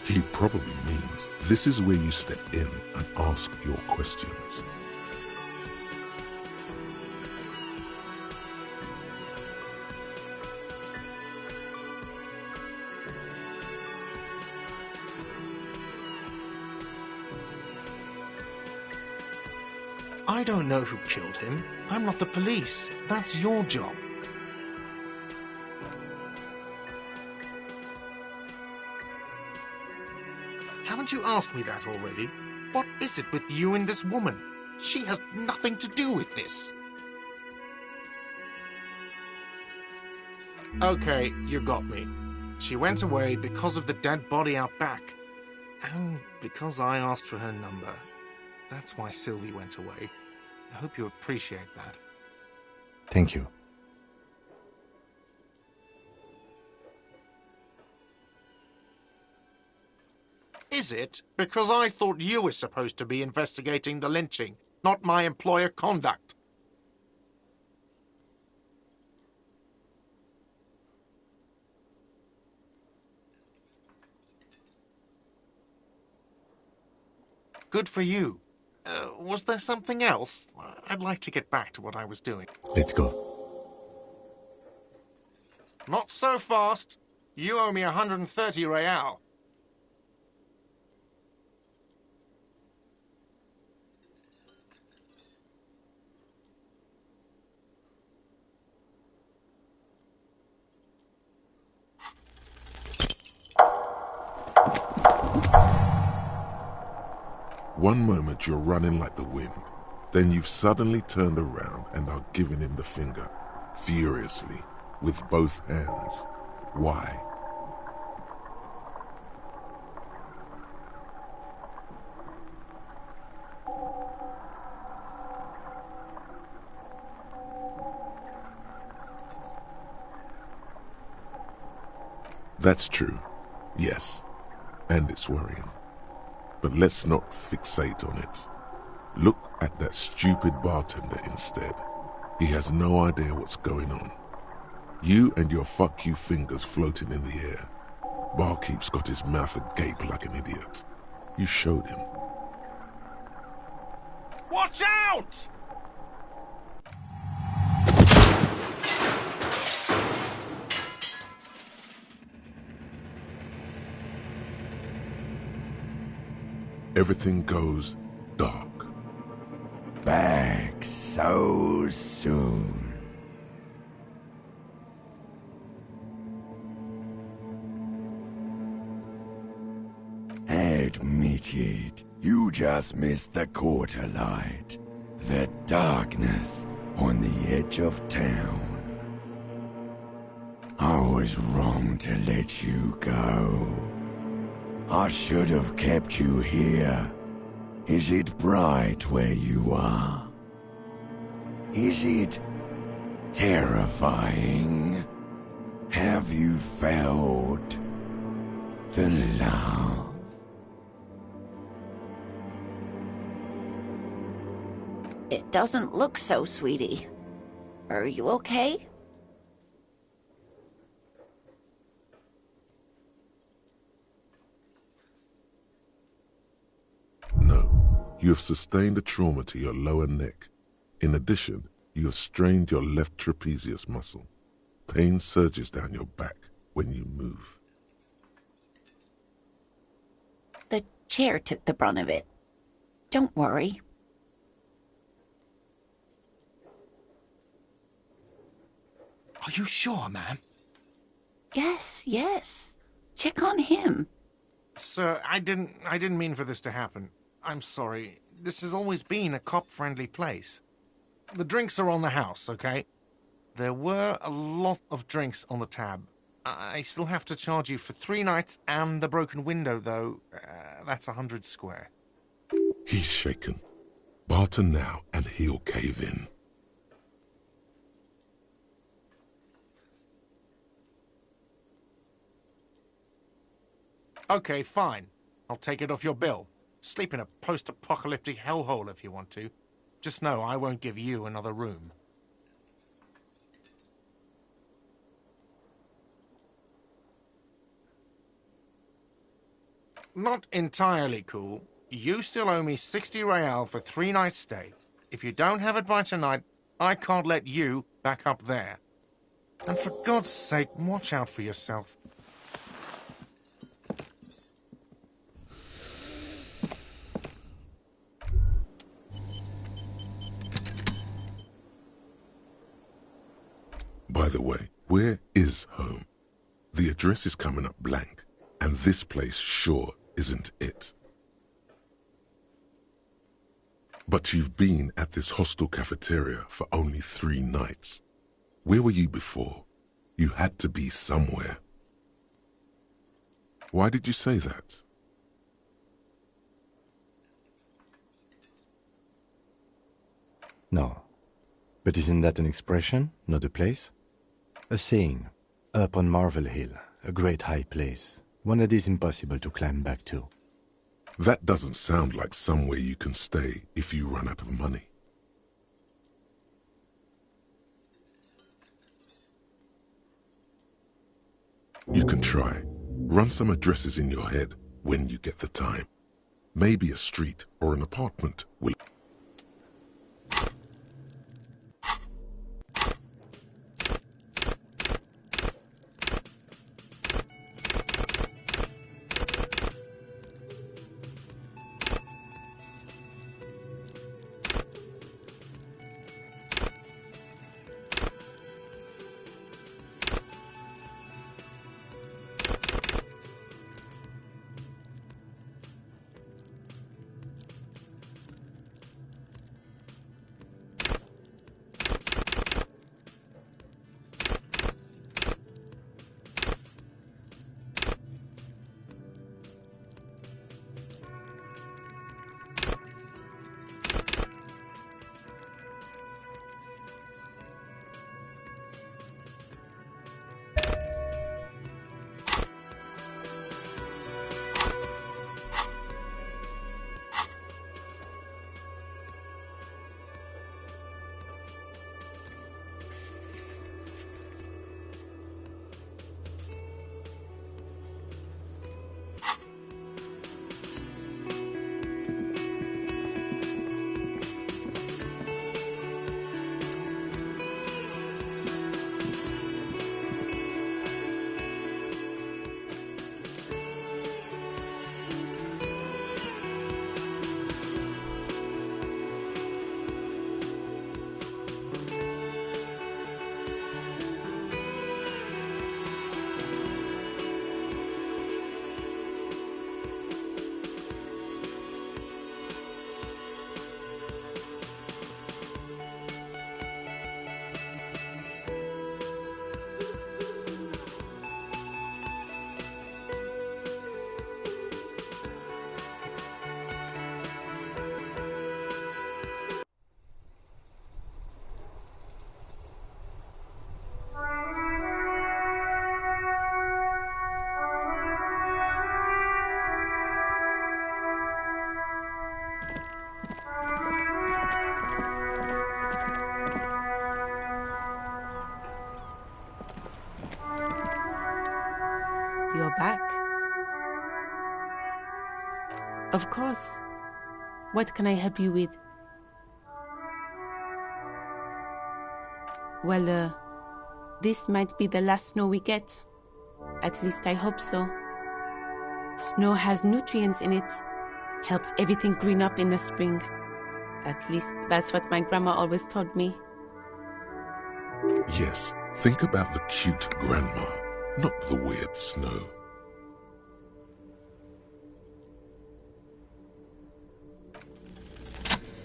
He probably means this is where you step in and ask your questions. I don't know who killed him. I'm not the police. That's your job. Haven't you asked me that already? What is it with you and this woman? She has nothing to do with this. Okay, you got me. She went away because of the dead body out back. And because I asked for her number. That's why Sylvie went away. I hope you appreciate that. Thank you. Is it? Because I thought you were supposed to be investigating the lynching, not my employer conduct. Good for you. Was there something else? I'd like to get back to what I was doing. Let's go. Not so fast. You owe me 130 real. One moment you're running like the wind, then you've suddenly turned around and are giving him the finger, furiously, with both hands. Why? That's true, yes, and it's worrying. But let's not fixate on it. Look at that stupid bartender instead. He has no idea what's going on. You and your fuck you fingers floating in the air. Barkeep's got his mouth agape like an idiot. You showed him. Watch out! Everything goes dark. Back so soon. Admit it, you just missed the quarter light. The darkness on the edge of town. I was wrong to let you go. I should have kept you here. Is it bright where you are? Is it terrifying? Have you felt the love? It doesn't look so, sweetie. Are you okay? No, you have sustained a trauma to your lower neck. In addition, you have strained your left trapezius muscle. Pain surges down your back when you move. The chair took the brunt of it. Don't worry. Are you sure, ma'am? Yes. Check on him. Sir, I didn't mean for this to happen. I'm sorry. This has always been a cop-friendly place. The drinks are on the house, okay? There were a lot of drinks on the tab. I still have to charge you for 3 nights and the broken window, though. That's 100 square. He's shaken. Barter now and he'll cave in. Okay, fine. I'll take it off your bill. Sleep in a post-apocalyptic hellhole if you want to. Just know I won't give you another room. Not entirely cool. You still owe me 60 real for 3 nights stay. If you don't have it by tonight, I can't let you back up there. And for God's sake, watch out for yourself. By the way, where is home? The address is coming up blank, and this place sure isn't it. But you've been at this hostel cafeteria for only 3 nights. Where were you before? You had to be somewhere. Why did you say that? No. But isn't that an expression, not a place? A saying, up on Marvel Hill, a great high place, one that is impossible to climb back to. That doesn't sound like somewhere you can stay if you run out of money. You can try. Run some addresses in your head when you get the time. Maybe a street or an apartment will... Of course. What can I help you with? Well, this might be the last snow we get. At least I hope so. Snow has nutrients in it. Helps everything green up in the spring. At least that's what my grandma always told me. Yes, think about the cute grandma, not the weird snow.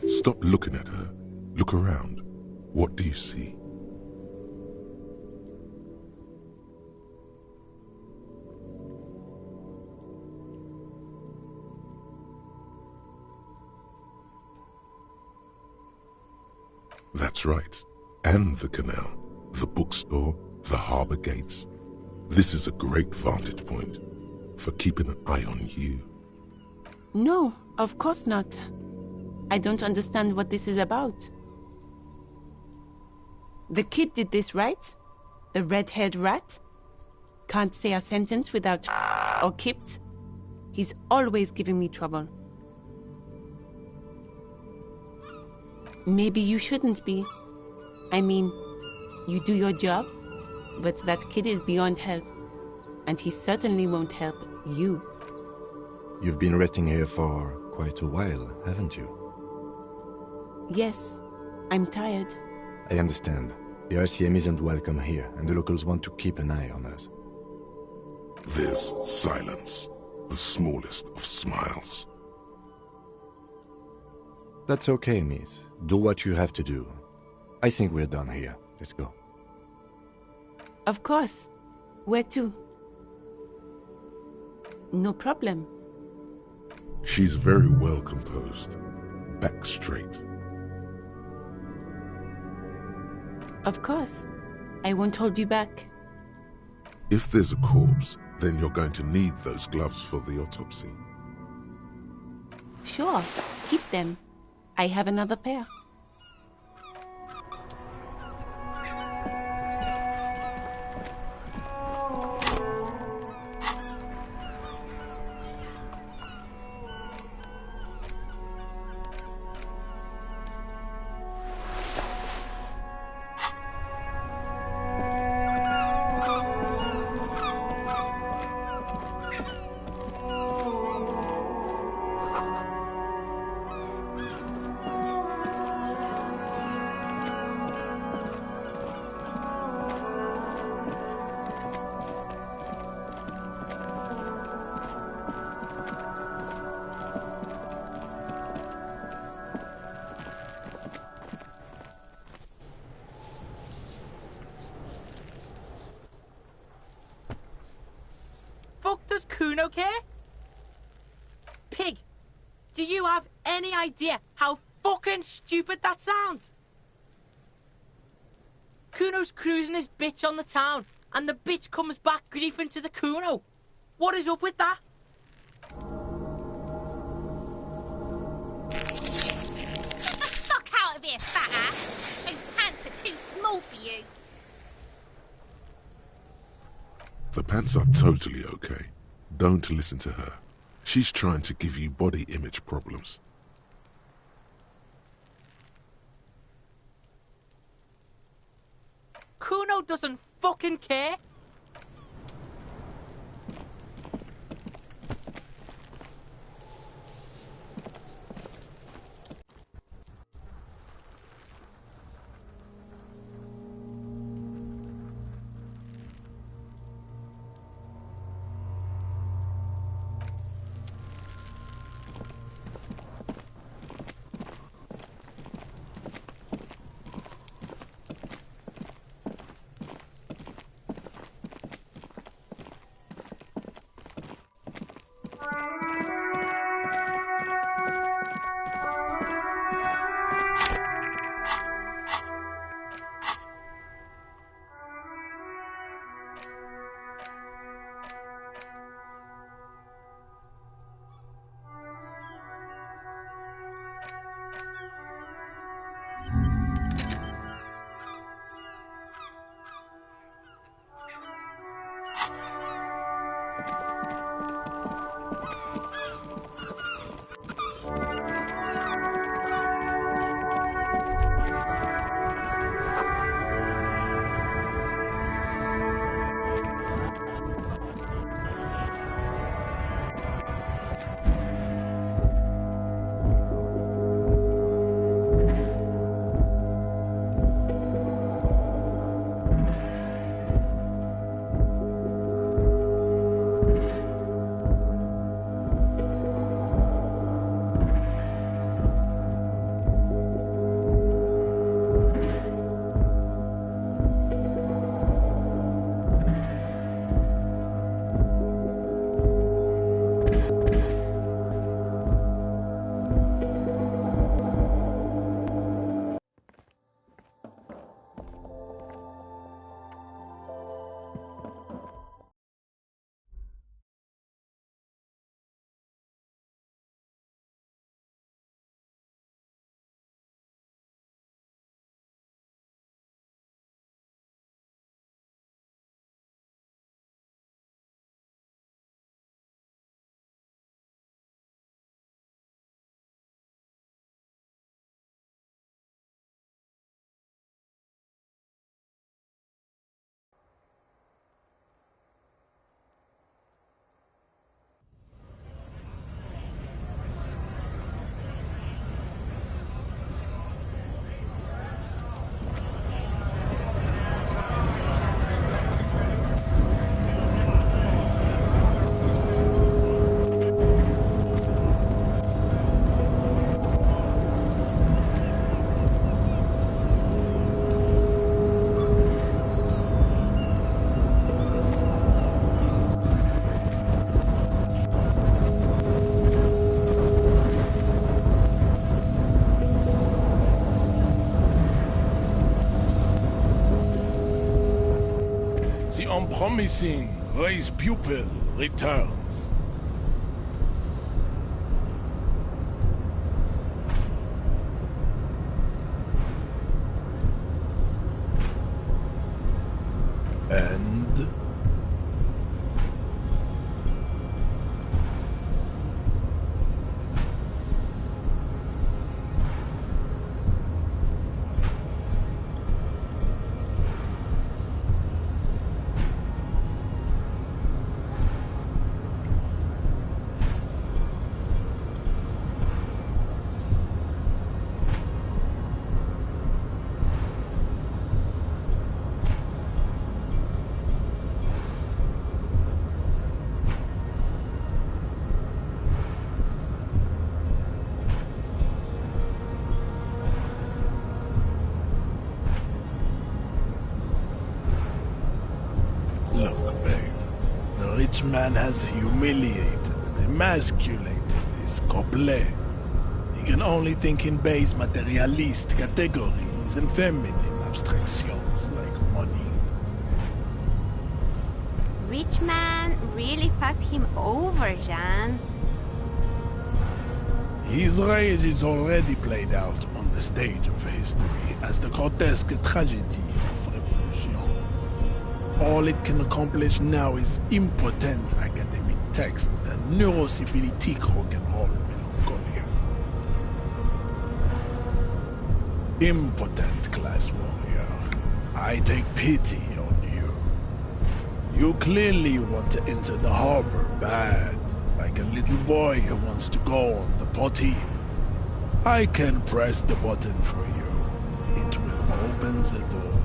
Stop looking at her. Look around. What do you see? That's right. And the canal, the bookstore, the harbour gates. This is a great vantage point for keeping an eye on you. No, of course not. I don't understand what this is about. The kid did this, right? The red-haired rat? Can't say a sentence without or kipped. He's always giving me trouble. Maybe you shouldn't be. I mean, you do your job, but that kid is beyond help. And he certainly won't help you. You've been resting here for quite a while, haven't you? Yes, I'm tired. I understand. The RCM isn't welcome here, and the locals want to keep an eye on us. There's silence, the smallest of smiles. That's okay, miss. Do what you have to do. I think we're done here. Let's go. Of course. Where to? No problem. She's very well composed. Back straight. Of course. I won't hold you back. If there's a corpse, then you're going to need those gloves for the autopsy. Sure. Keep them. I have another pair. Does Kuno care? Pig, do you have any idea how fucking stupid that sounds? Kuno's cruising his bitch on the town, and the bitch comes back griefing to the Kuno. What is up with that? Get the fuck out of here, fat ass! Those pants are too small for you. The pants are totally okay. Don't listen to her. She's trying to give you body image problems. Kuno doesn't fucking care. unpromising race pupil returns. And look, babe. The rich man has humiliated and emasculated this couple. He can only think in base materialist categories and feminine abstractions like money. Rich man really fucked him over, Jean. His rage is already played out on the stage of history as the grotesque tragedy of revolution. All it can accomplish now is impotent academic text and neurosyphilitic rock and roll melancholia. Impotent class warrior, I take pity on you. You clearly want to enter the harbor bad, like a little boy who wants to go on the potty. I can press the button for you. It will open the door.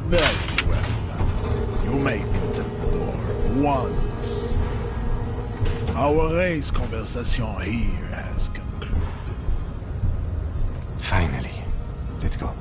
Very well. You may enter the door once. Our race conversation here has concluded. Finally. Let's go.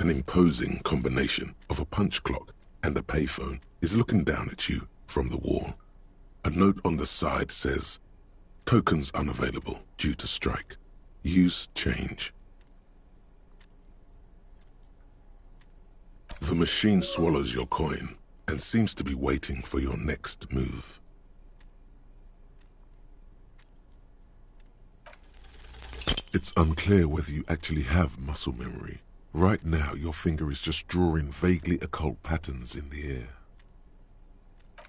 An imposing combination of a punch clock and a payphone is looking down at you from the wall. A note on the side says, "Tokens unavailable due to strike. Use change." The machine swallows your coin and seems to be waiting for your next move. It's unclear whether you actually have muscle memory. Right now, your finger is just drawing vaguely occult patterns in the air.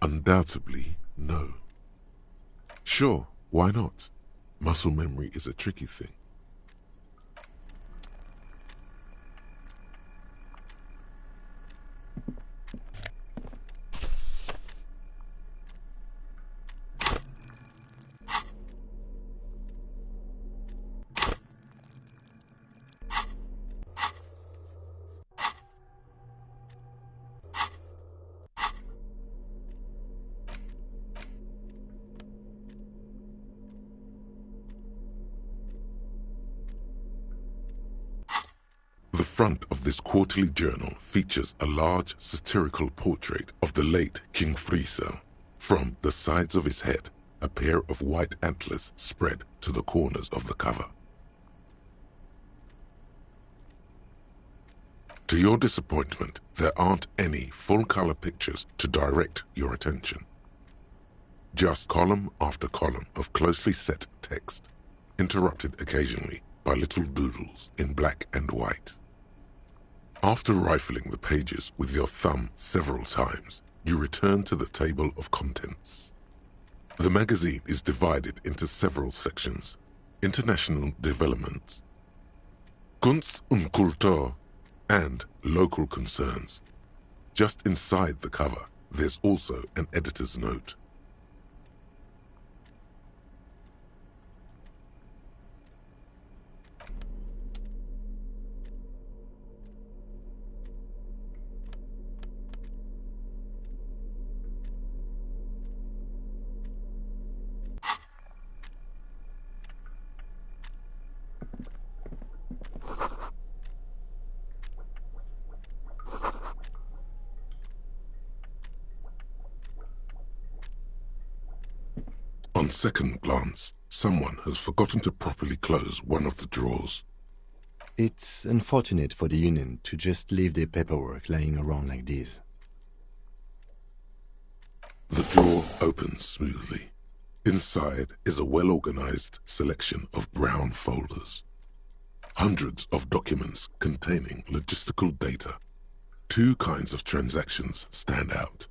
Undoubtedly, no. Sure, why not? Muscle memory is a tricky thing. The front of this quarterly journal features a large satirical portrait of the late King Friesel. From the sides of his head, a pair of white antlers spread to the corners of the cover. To your disappointment, there aren't any full-color pictures to direct your attention. Just column after column of closely set text, interrupted occasionally by little doodles in black and white. After rifling the pages with your thumb several times, you return to the table of contents. The magazine is divided into several sections: international development, Kunst und Kultur, and local concerns. Just inside the cover, there's also an editor's note. On second glance, someone has forgotten to properly close one of the drawers. It's unfortunate for the Union to just leave their paperwork lying around like this. The drawer opens smoothly. Inside is a well-organized selection of brown folders. Hundreds of documents containing logistical data. Two kinds of transactions stand out.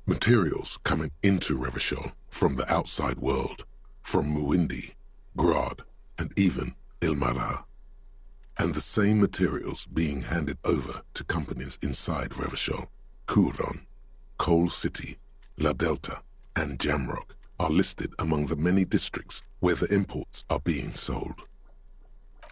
Materials coming into Revachol from the outside world, from Muindi, Grad, and even Ilmara. And the same materials being handed over to companies inside Revachol, Kuron, Coal City, La Delta, and Jamrock are listed among the many districts where the imports are being sold.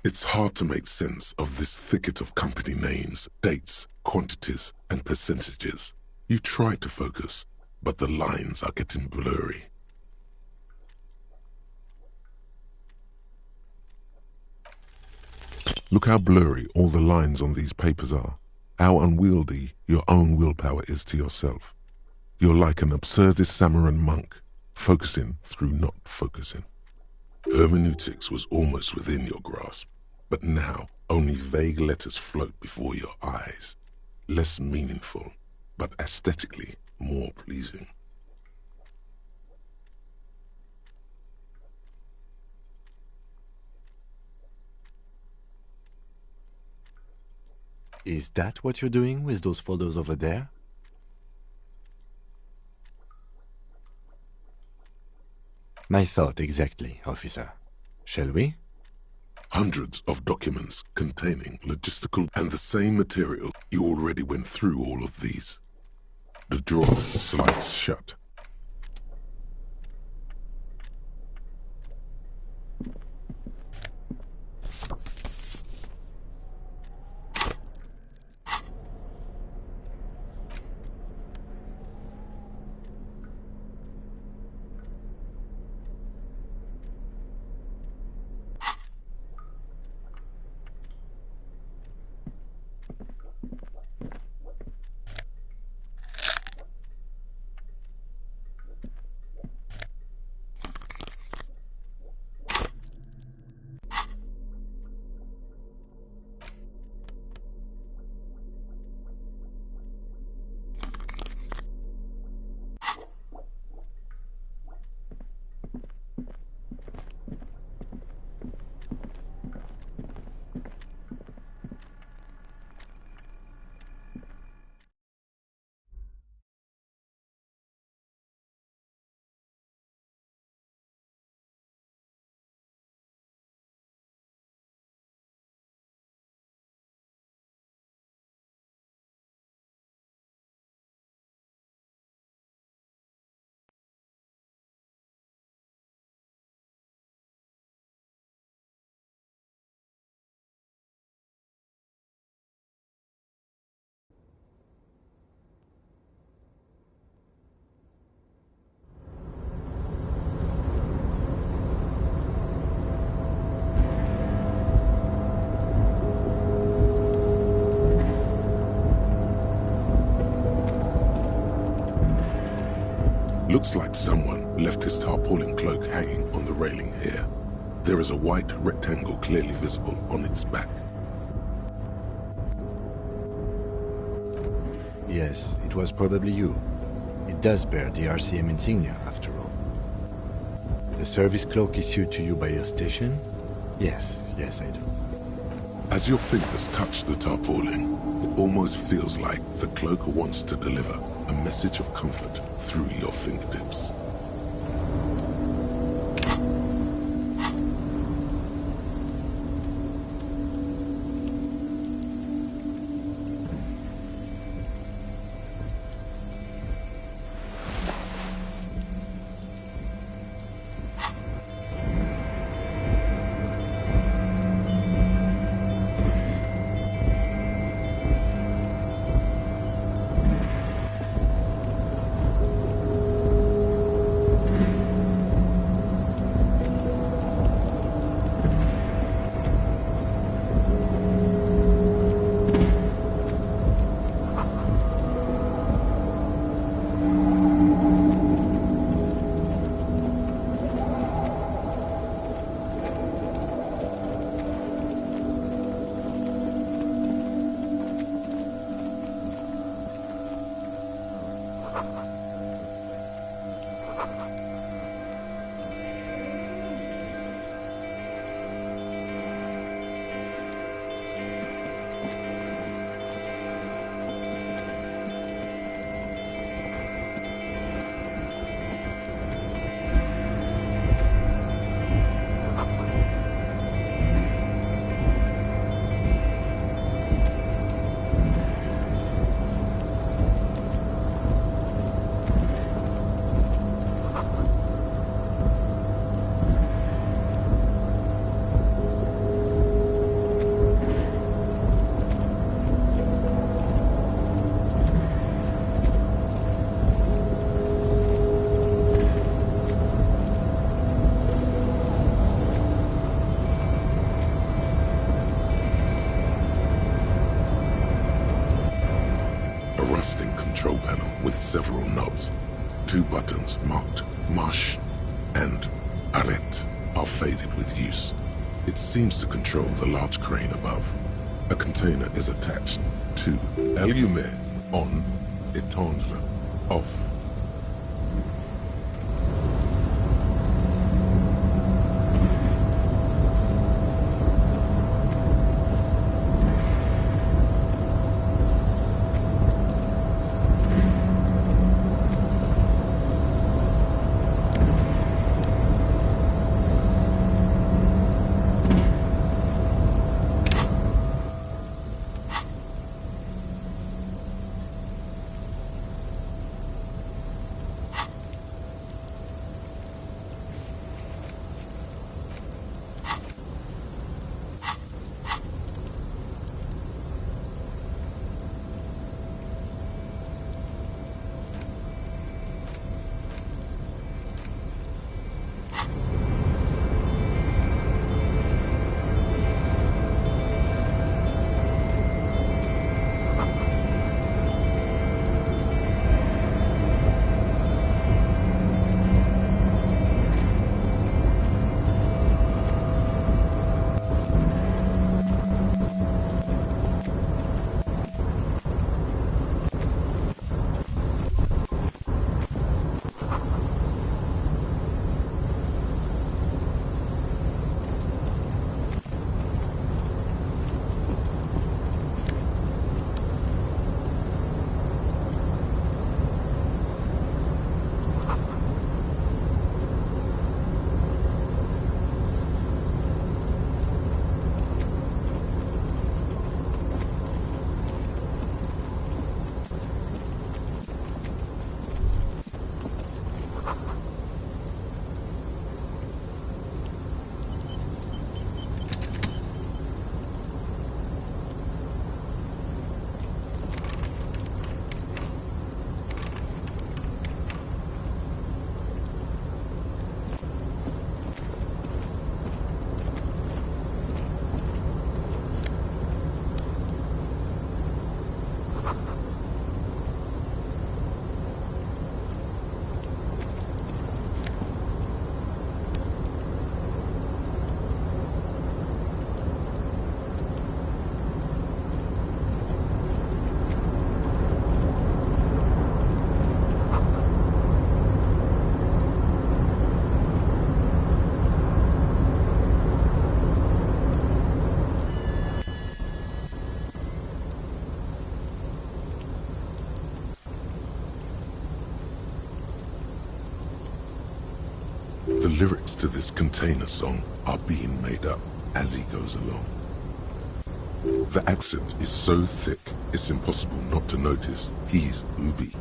It's hard to make sense of this thicket of company names, dates, quantities, and percentages. You try to focus, but the lines are getting blurry. Look how blurry all the lines on these papers are. How unwieldy your own willpower is to yourself. You're like an absurdist Samaran monk, focusing through not focusing. Hermeneutics was almost within your grasp, but now only vague letters float before your eyes. Less meaningful, but aesthetically more pleasing. Is that what you're doing with those folders over there? My thought exactly, officer. Shall we? Hundreds of documents containing logistical and the same material. You already went through all of these. The drawer slides shut. Looks like someone left his tarpaulin cloak hanging on the railing here. There is a white rectangle clearly visible on its back. Yes, it was probably you. It does bear the RCM insignia, after all. The service cloak issued to you by your station? Yes, I do. As your fingers touch the tarpaulin, it almost feels like the cloak wants to deliver a message of comfort through your fingertips. Control panel with several knobs. 2 buttons marked Marche and Arrête are faded with use. It seems to control the large crane above. A container is attached to Allumer on, Éteindre off. lyrics to this container song are being made up as he goes along. The accent is so thick, it's impossible not to notice he's Ubi,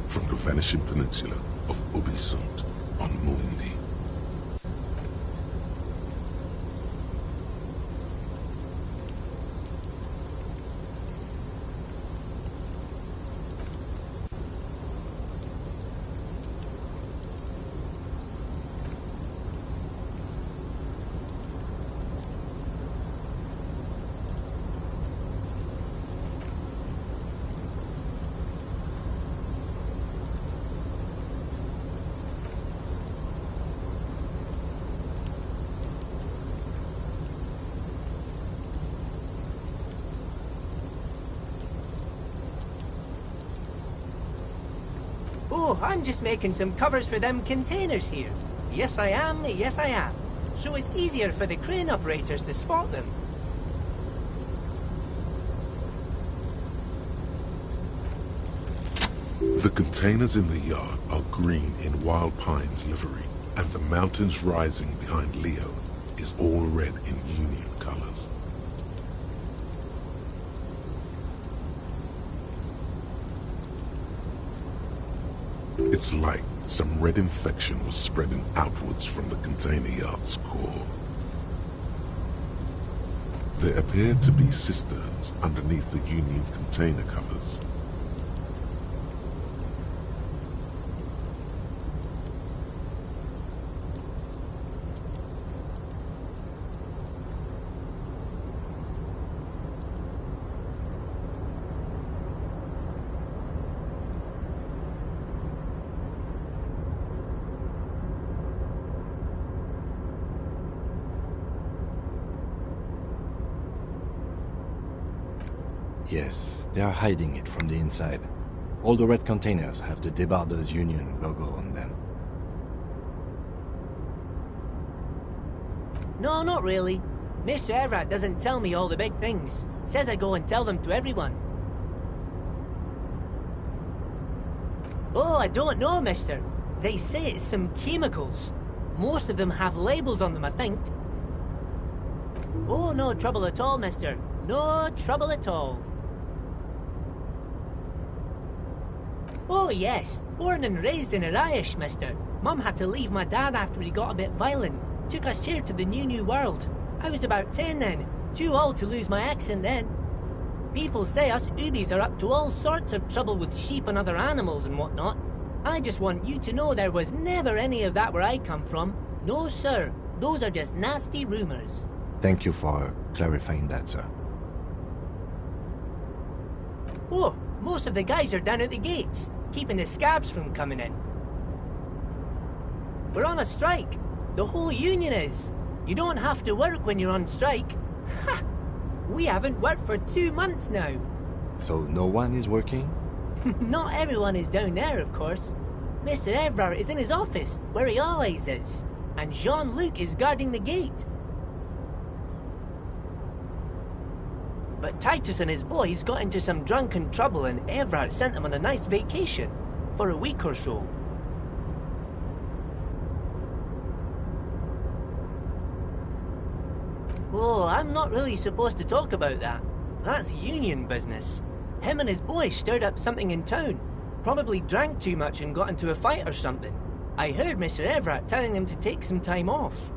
from the vanishing peninsula of Ubisoft on Mundi. Oh, I'm just making some covers for them containers here. Yes, I am. Yes, I am. So it's easier for the crane operators to spot them. The containers in the yard are green in Wild Pine's livery, and the mountains rising behind Leo is all red in Union colors. It's like some red infection was spreading outwards from the container yard's core. There appear to be cisterns underneath the Union container covers. Yes, they are hiding it from the inside. All the red containers have the Debarders Union logo on them. No, not really. Mr. Everett doesn't tell me all the big things. Says I go and tell them to everyone. Oh, I don't know, mister. They say it's some chemicals. Most of them have labels on them, I think. Oh, no trouble at all, mister. No trouble at all. Oh, yes. Born and raised in Arish, mister. Mum had to leave my dad after he got a bit violent. Took us here to the new world. I was about 10 then. Too old to lose my accent then. People say us Ubis are up to all sorts of trouble with sheep and other animals and whatnot. I just want you to know there was never any of that where I come from. No, sir. Those are just nasty rumors. Thank you for clarifying that, sir. Oh, most of the guys are down at the gates, keeping the scabs from coming in. We're on a strike. The whole union is. You don't have to work when you're on strike. Ha! We haven't worked for 2 months now. So no one is working? Not everyone is down there, of course. Mr. Everard is in his office, where he always is. And Jean-Luc is guarding the gate. But Titus and his boys got into some drunken trouble and Everard sent them on a nice vacation. For a week or so. Oh, I'm not really supposed to talk about that. That's union business. Him and his boys stirred up something in town. Probably drank too much and got into a fight or something. I heard Mr. Everett telling them to take some time off.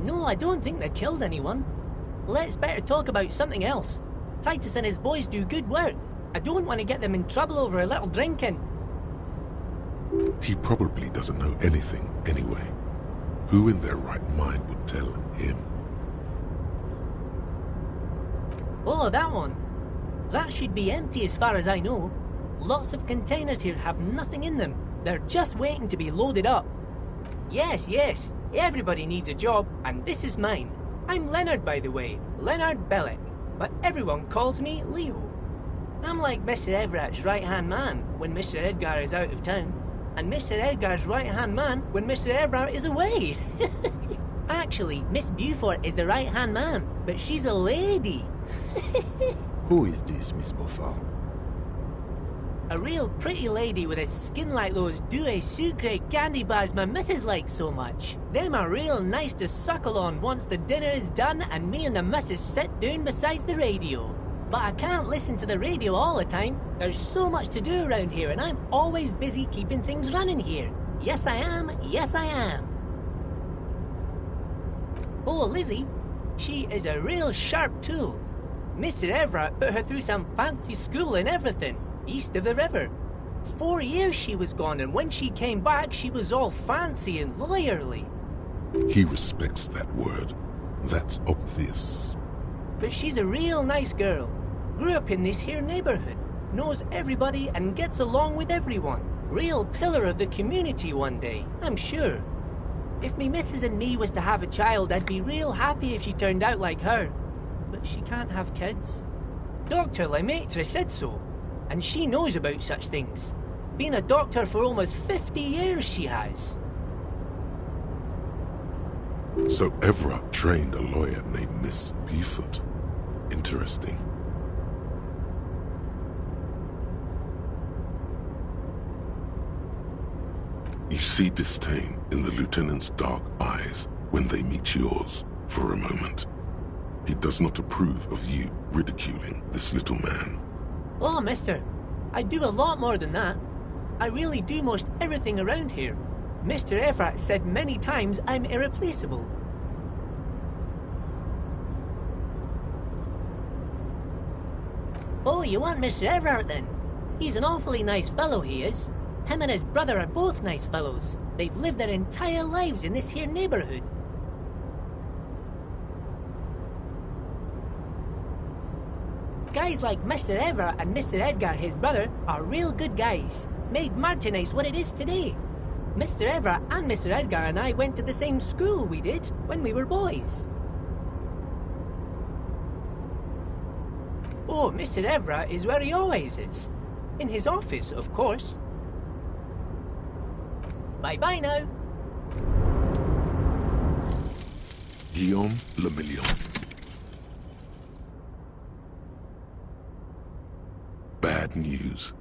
No, I don't think they killed anyone. Let's better talk about something else. Titus and his boys do good work. I don't want to get them in trouble over a little drinking. He probably doesn't know anything anyway. Who in their right mind would tell him? Oh, that one. That should be empty as far as I know. Lots of containers here have nothing in them. They're just waiting to be loaded up. Yes, yes. Everybody needs a job, and this is mine. I'm Leonard, by the way. Leonard Bellick. But everyone calls me Leo. I'm like Mr. Everett's right-hand man when Mr. Edgar is out of town, and Mr. Edgar's right-hand man when Mr. Everett is away. Actually, Miss Beaufort is the right-hand man, but she's a lady. Who is this, Miss Beaufort? A real pretty lady with a skin like those Douai Sucre candy bars my missus likes so much. Them are real nice to suckle on once the dinner is done and me and the missus sit down beside the radio. But I can't listen to the radio all the time. There's so much to do around here and I'm always busy keeping things running here. Yes I am, yes I am. Oh, Lizzie, she is a real sharp tool. Mr. Everett put her through some fancy school and everything, east of the river. 4 years she was gone, and when she came back, she was all fancy and lawyerly. He respects that word. That's obvious. But she's a real nice girl. Grew up in this here neighborhood. Knows everybody and gets along with everyone. Real pillar of the community one day, I'm sure. If me missus and me was to have a child, I'd be real happy if she turned out like her. But she can't have kids. Dr. Lemaitre said so, and she knows about such things. Been a doctor for almost 50 years she has. So Everett trained a lawyer named Miss Beaufort. Interesting. You see disdain in the lieutenant's dark eyes when they meet yours for a moment. He does not approve of you ridiculing this little man. Oh, mister, I do a lot more than that. I really do most everything around here. Mr. Everett said many times I'm irreplaceable. Oh, you want Mr. Everett then? He's an awfully nice fellow, he is. Him and his brother are both nice fellows. They've lived their entire lives in this here neighborhood. Guys like Mr. Everett and Mr. Edgar, his brother, are real good guys. Made Martinez what it is today. Mr. Everett and Mr. Edgar and I went to the same school we did when we were boys. Oh, Mr. Everett is where he always is. In his office, of course. Bye-bye now. Guillaume Le Million. Bad news.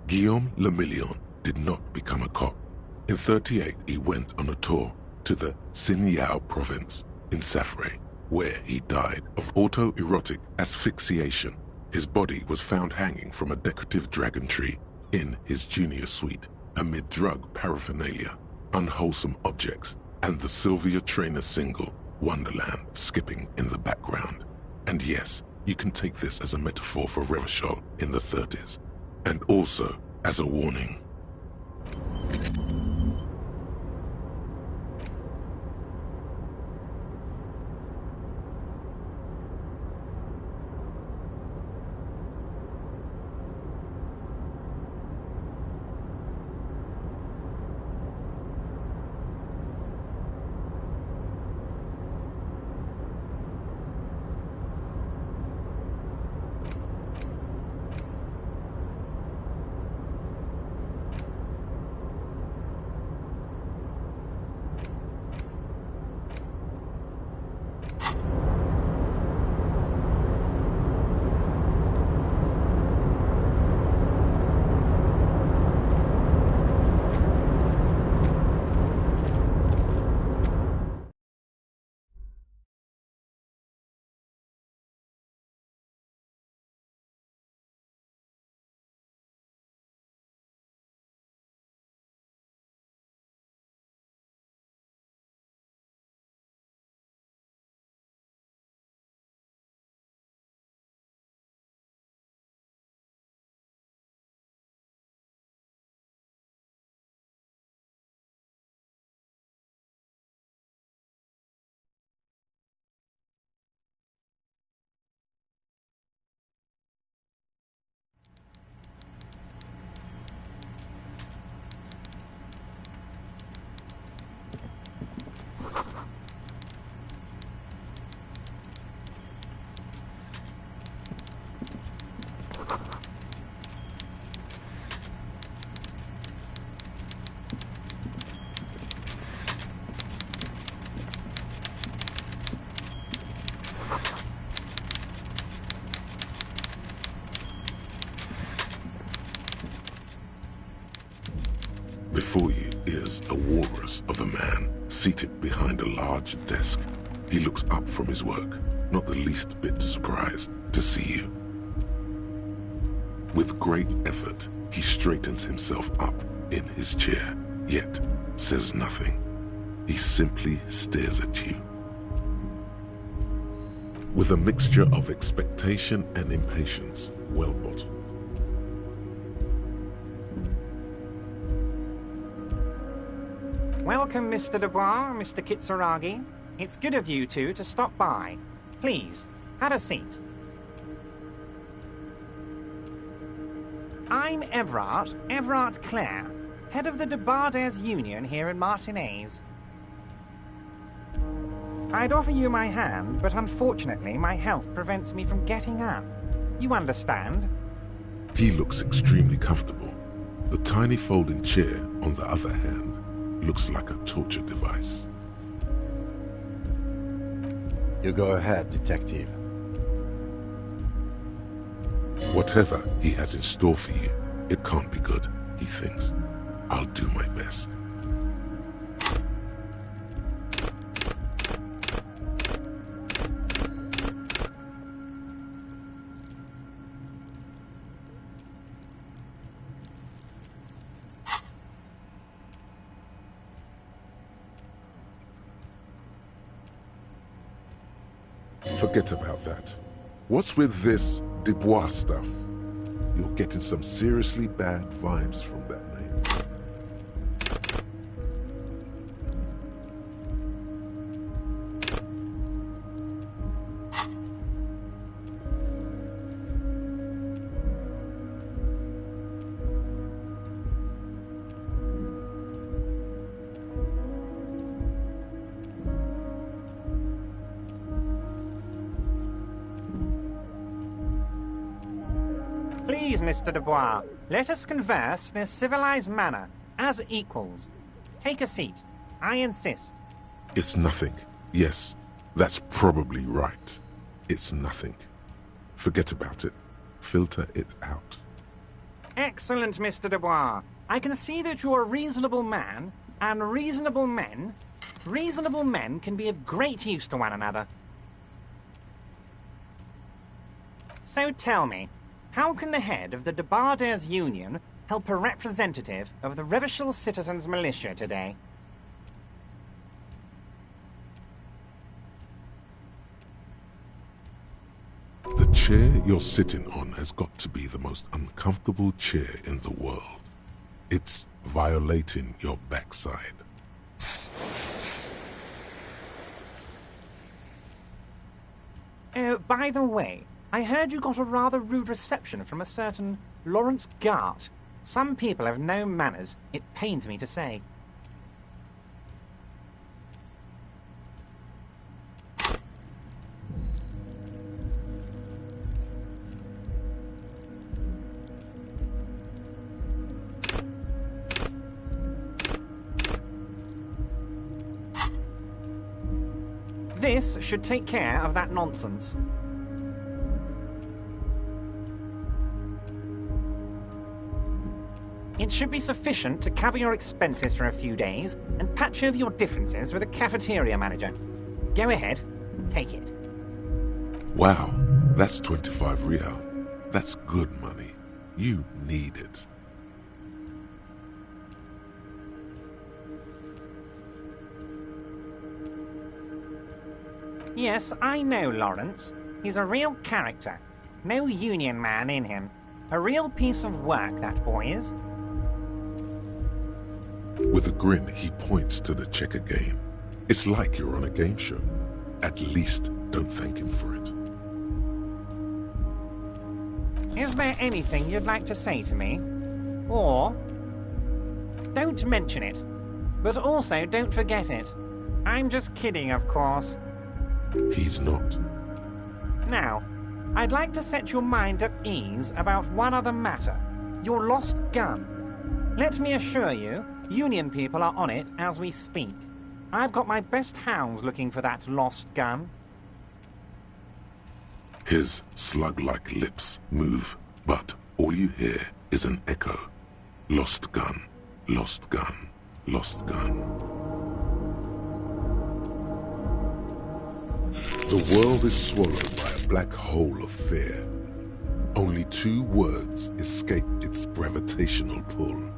Guillaume Le Million did not become a cop. In '38, he went on a tour to the Sinyao province in Safre, where he died of autoerotic asphyxiation. His body was found hanging from a decorative dragon tree in his junior suite amid drug paraphernalia, unwholesome objects, and the Sylvia Trainer single, Wonderland, skipping in the background. And yes, you can take this as a metaphor for Revachol in the 30s, and also as a warning. is a walrus of a man seated behind a large desk. He looks up from his work, not the least bit surprised to see you. With great effort, he straightens himself up in his chair, yet says nothing. He simply stares at you. With a mixture of expectation and impatience, well bottled. Welcome, Mr. Dubois, Mr. Kitsuragi. It's good of you two to stop by. Please, have a seat. I'm Everard Clare, head of the Debarders Union here in Martinez. I'd offer you my hand, but unfortunately my health prevents me from getting up. You understand? He looks extremely comfortable. The tiny folding chair, on the other hand, looks like a torture device. You go ahead, detective. Whatever he has in store for you, it can't be good, he thinks. I'll do my best. Forget about that. What's with this Dubois stuff? You're getting some seriously bad vibes from that name. Please, Mr. Dubois, let us converse in a civilized manner, as equals. Take a seat. I insist. It's nothing. Yes, that's probably right. It's nothing. Forget about it. Filter it out. Excellent, Mr. Dubois. I can see that you're a reasonable man, and reasonable men can be of great use to one another. So tell me, how can the head of the Debarders Union help a representative of the Revachol Citizens Militia today? The chair you're sitting on has got to be the most uncomfortable chair in the world. It's violating your backside. Oh, by the way, I heard you got a rather rude reception from a certain Lawrence Gart. Some people have no manners, it pains me to say. This should take care of that nonsense. It should be sufficient to cover your expenses for a few days and patch over your differences with the cafeteria manager. Go ahead, take it. Wow, that's 25 real. That's good money. You need it. Yes, I know Lawrence. He's a real character. No union man in him. A real piece of work, that boy is. With a grin, he points to the checker game. It's like you're on a game show. At least don't thank him for it. Is there anything you'd like to say to me? Or... don't mention it. But also don't forget it. I'm just kidding, of course. He's not. Now, I'd like to set your mind at ease about one other matter. Your lost gun. Let me assure you, Union people are on it as we speak. I've got my best hounds looking for that lost gun. His slug-like lips move, but all you hear is an echo. Lost gun, lost gun, lost gun. The world is swallowed by a black hole of fear. Only 2 words escape its gravitational pull: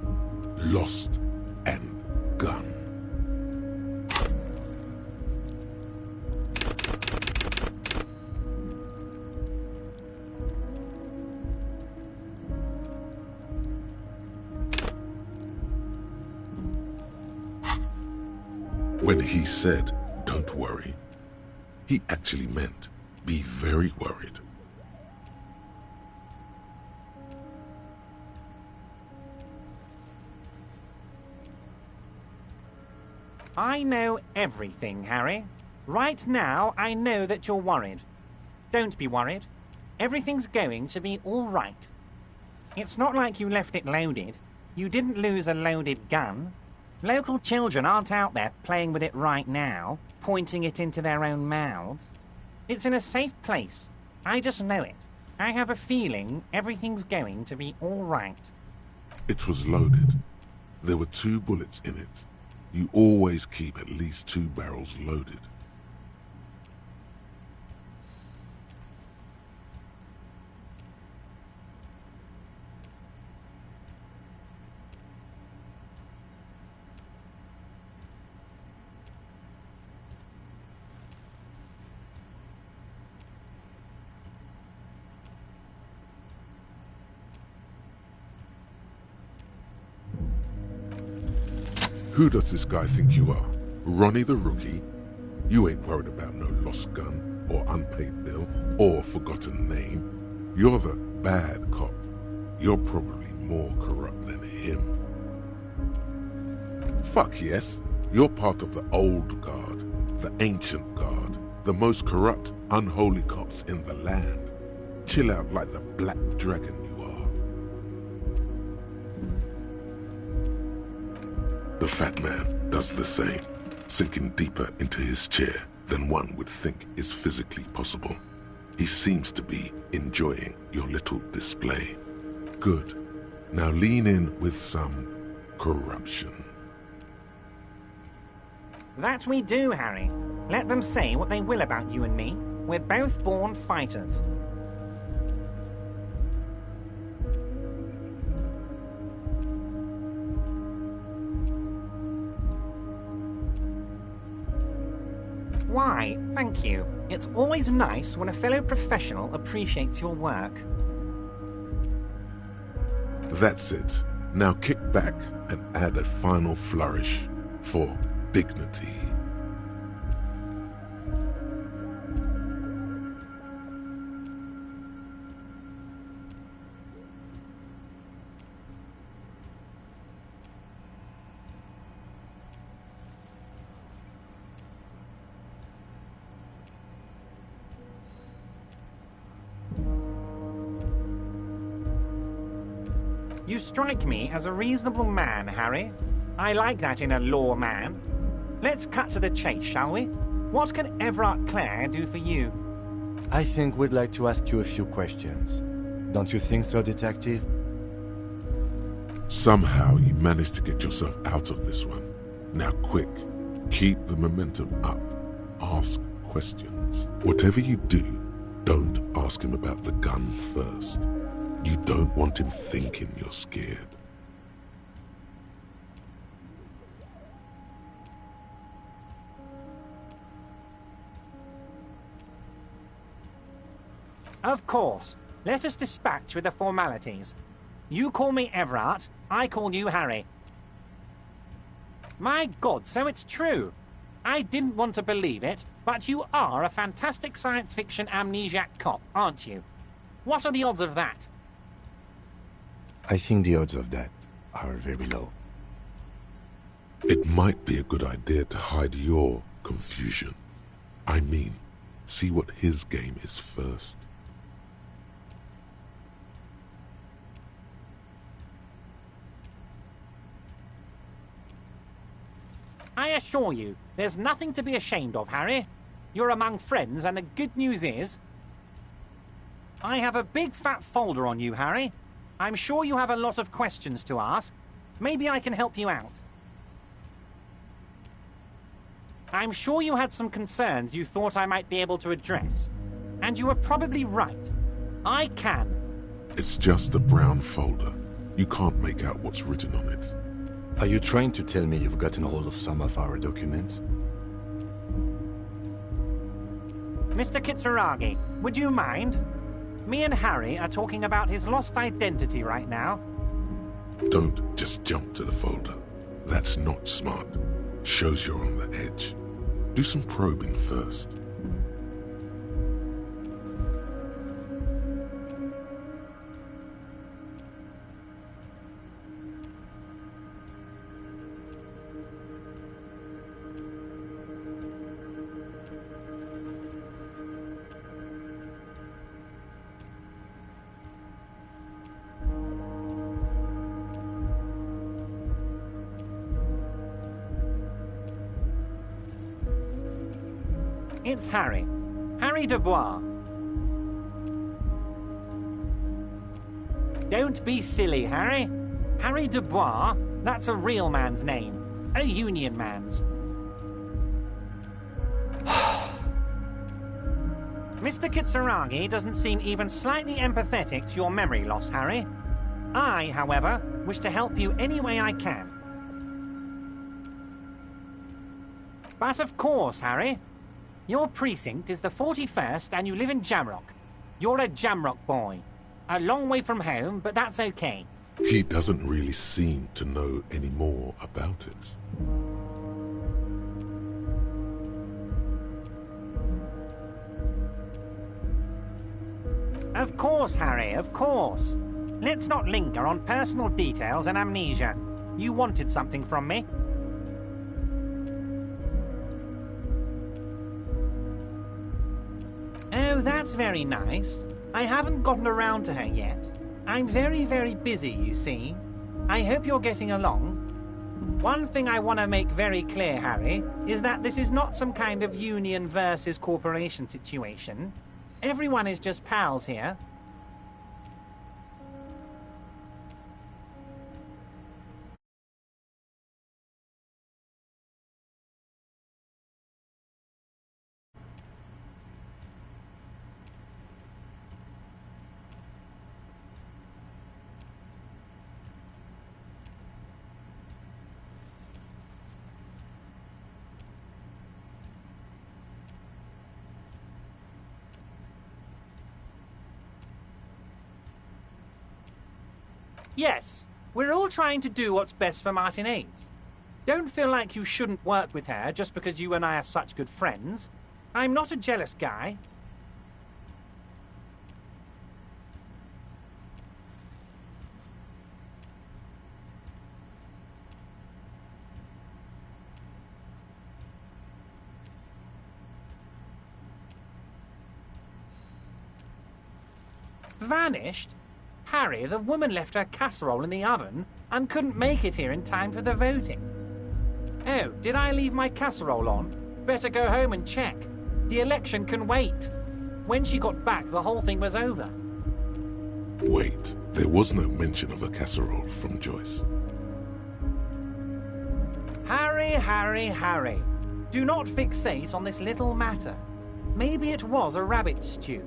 lost and gun. When he said, "Don't worry," he actually meant, be very worried. I know everything, Harry. Right now, I know that you're worried. Don't be worried. Everything's going to be all right. It's not like you left it loaded. You didn't lose a loaded gun. Local children aren't out there playing with it right now, pointing it into their own mouths. It's in a safe place. I just know it. I have a feeling everything's going to be all right. It was loaded. There were 2 bullets in it. You always keep at least 2 barrels loaded. Who does this guy think you are? Ronnie the Rookie? You ain't worried about no lost gun, or unpaid bill, or forgotten name. You're the bad cop. You're probably more corrupt than him. Fuck yes, you're part of the old guard, the ancient guard, the most corrupt, unholy cops in the land. Chill out like the black dragon you are. The fat man does the same, sinking deeper into his chair than one would think is physically possible. He seems to be enjoying your little display. Good. Now lean in with some corruption. That we do, Harry. Let them say what they will about you and me. We're both born fighters. Why, thank you. It's always nice when a fellow professional appreciates your work. That's it. Now kick back and add a final flourish for dignity. You strike me as a reasonable man, Harry. I like that in a law man. Let's cut to the chase, shall we? What can Everard Clare do for you? I think we'd like to ask you a few questions. Don't you think so, Detective? Somehow you managed to get yourself out of this one. Now quick, keep the momentum up. Ask questions. Whatever you do, don't ask him about the gun first. You don't want him thinking you're scared. Of course. Let us dispatch with the formalities. You call me Everard, I call you Harry. My God, so it's true. I didn't want to believe it, but you are a fantastic science fiction amnesiac cop, aren't you? What are the odds of that? I think the odds of that are very low. It might be a good idea to hide your confusion. I mean, see what his game is first. I assure you, there's nothing to be ashamed of, Harry. You're among friends, and the good news is... I have a big fat folder on you, Harry. I'm sure you have a lot of questions to ask. Maybe I can help you out. I'm sure you had some concerns you thought I might be able to address. And you were probably right. I can. It's just a brown folder. You can't make out what's written on it. Are you trying to tell me you've gotten hold of some of our documents? Mr. Kitsuragi, would you mind? Me and Harry are talking about his lost identity right now. Don't just jump to the folder. That's not smart. Shows you're on the edge. Do some probing first. It's Harry. Harry Dubois. Don't be silly, Harry. Harry Dubois, that's a real man's name. A Union man's. Mr. Kitsuragi doesn't seem even slightly empathetic to your memory loss, Harry. I, however, wish to help you any way I can. But of course, Harry, your precinct is the 41st and you live in Jamrock. You're a Jamrock boy. A long way from home, but that's okay. He doesn't really seem to know any more about it. Of course, Harry, of course. Let's not linger on personal details and amnesia. You wanted something from me. Oh, that's very nice. I haven't gotten around to her yet. I'm very, very busy, you see. I hope you're getting along. One thing I want to make very clear, Harry, is that this is not some kind of union versus corporation situation. Everyone is just pals here. Yes, we're all trying to do what's best for Martinez. Don't feel like you shouldn't work with her just because you and I are such good friends. I'm not a jealous guy. Vanished? Harry, the woman left her casserole in the oven and couldn't make it here in time for the voting. Oh, did I leave my casserole on? Better go home and check. The election can wait. When she got back, the whole thing was over. Wait, there was no mention of a casserole from Joyce. Harry, Harry, Harry. Do not fixate on this little matter. Maybe it was a rabbit stew,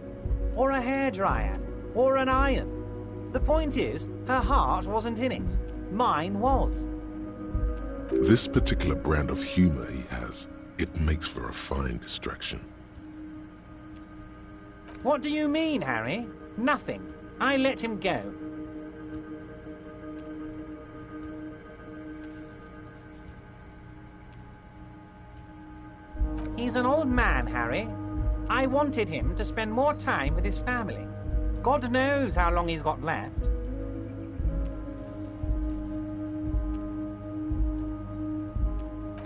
or a hairdryer, or an iron. The point is, her heart wasn't in it. Mine was. This particular brand of humor he has, it makes for a fine distraction. What do you mean, Harry? Nothing. I let him go. He's an old man, Harry. I wanted him to spend more time with his family. God knows how long he's got left.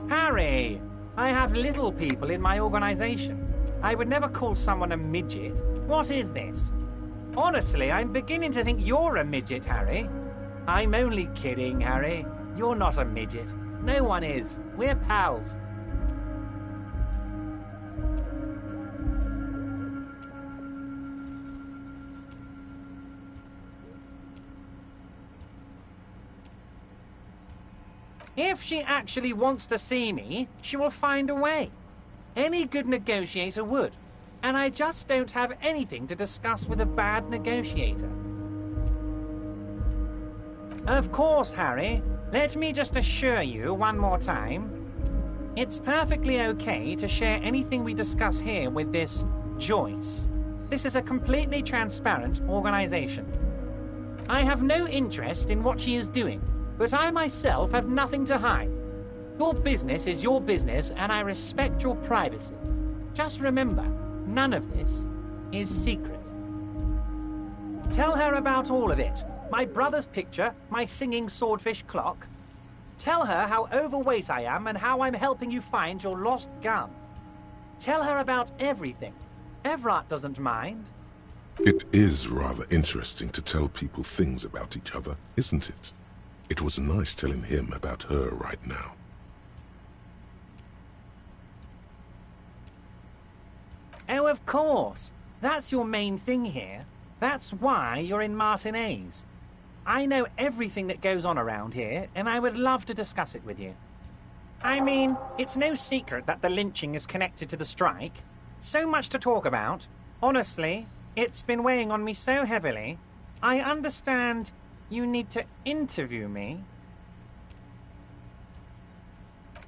Harry, I have little people in my organization. I would never call someone a midget. What is this? Honestly, I'm beginning to think you're a midget, Harry. I'm only kidding, Harry. You're not a midget. No one is. We're pals. If she actually wants to see me, she will find a way. Any good negotiator would. And I just don't have anything to discuss with a bad negotiator. Of course, Harry. Let me just assure you one more time. It's perfectly okay to share anything we discuss here with this Joyce. This is a completely transparent organization. I have no interest in what she is doing, but I myself have nothing to hide. Your business is your business, and I respect your privacy. Just remember, none of this is secret. Tell her about all of it. My brother's picture, my singing swordfish clock. Tell her how overweight I am and how I'm helping you find your lost gun. Tell her about everything. Everard doesn't mind. It is rather interesting to tell people things about each other, isn't it? It was nice telling him about her right now. Oh, of course. That's your main thing here. That's why you're in Martinez. I know everything that goes on around here, and I would love to discuss it with you. I mean, it's no secret that the lynching is connected to the strike. So much to talk about. Honestly, it's been weighing on me so heavily. I understand you need to interview me.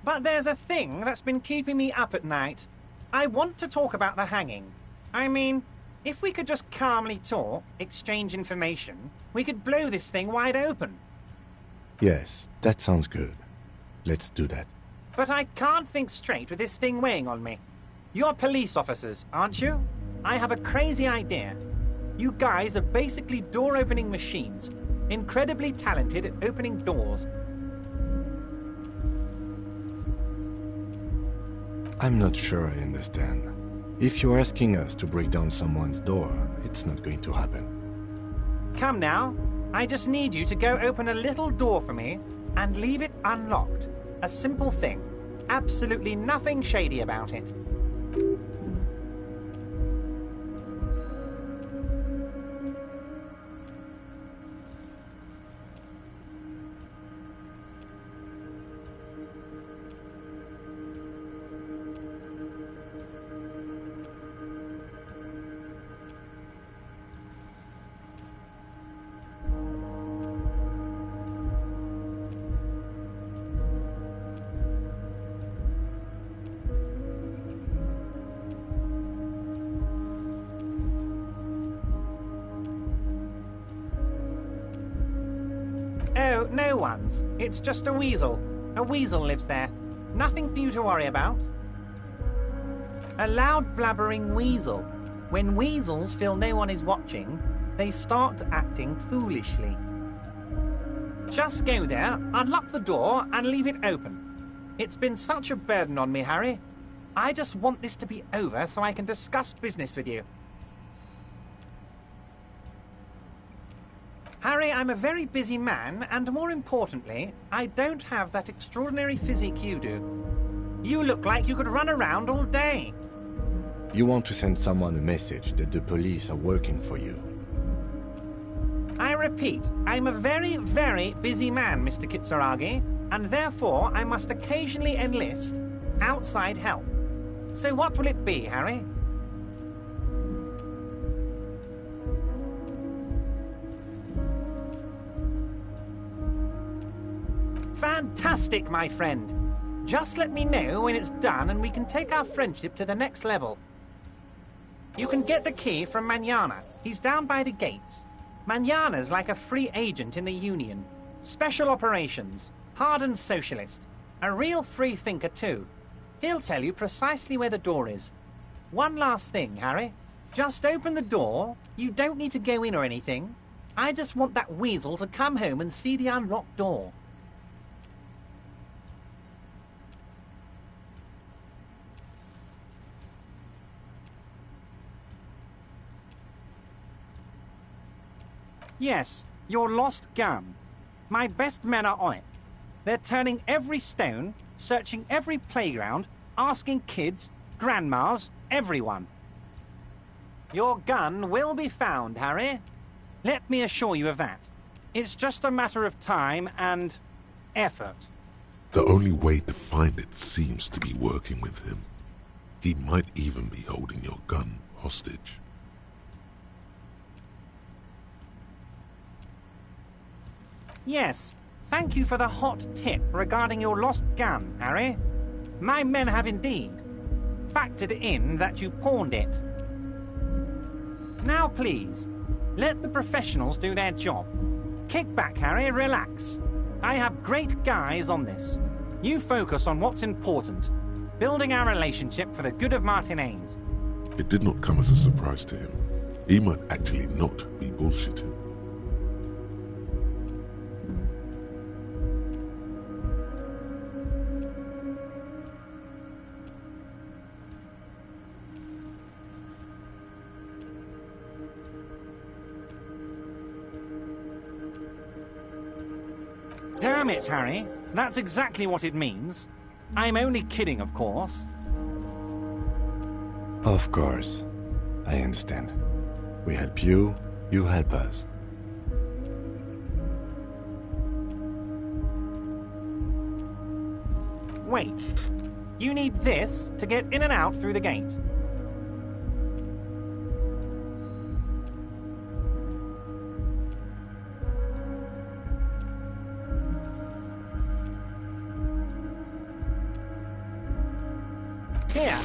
But there's a thing that's been keeping me up at night. I want to talk about the hanging. I mean, if we could just calmly talk, exchange information, we could blow this thing wide open. Yes, that sounds good. Let's do that. But I can't think straight with this thing weighing on me. You're police officers, aren't you? I have a crazy idea. You guys are basically door-opening machines, incredibly talented at opening doors. I'm not sure I understand. If you're asking us to break down someone's door, it's not going to happen. Come now. I just need you to go open a little door for me and leave it unlocked. A simple thing. Absolutely nothing shady about it. Oh, no one's. It's just a weasel. A weasel lives there. Nothing for you to worry about. A loud blabbering weasel. When weasels feel no one is watching, they start acting foolishly. Just go there, unlock the door, and leave it open. It's been such a burden on me, Harry. I just want this to be over so I can discuss business with you. Harry, I'm a very busy man, and more importantly, I don't have that extraordinary physique you do. You look like you could run around all day. You want to send someone a message that the police are working for you. I repeat, I'm a very, very busy man, Mr. Kitsuragi, and therefore I must occasionally enlist outside help. So what will it be, Harry? Fantastic, my friend. Just let me know when it's done and we can take our friendship to the next level. You can get the key from Manana. He's down by the gates. Manana's like a free agent in the Union. Special operations. Hardened socialist. A real free thinker, too. He'll tell you precisely where the door is. One last thing, Harry. Just open the door. You don't need to go in or anything. I just want that weasel to come home and see the unlocked door. Yes, your lost gun. My best men are on it. They're turning every stone, searching every playground, asking kids, grandmas, everyone. Your gun will be found, Harry. Let me assure you of that. It's just a matter of time and effort. The only way to find it seems to be working with him. He might even be holding your gun hostage. Yes, thank you for the hot tip regarding your lost gun, Harry. My men have indeed factored in that you pawned it. Now please, let the professionals do their job. Kick back, Harry, relax. I have great guys on this. You focus on what's important, building our relationship for the good of Martinez. It did not come as a surprise to him. He might actually not be bullshitting. Damn it, Harry. That's exactly what it means. I'm only kidding, of course. Of course. I understand. We help you, you help us. Wait. You need this to get in and out through the gate. Here,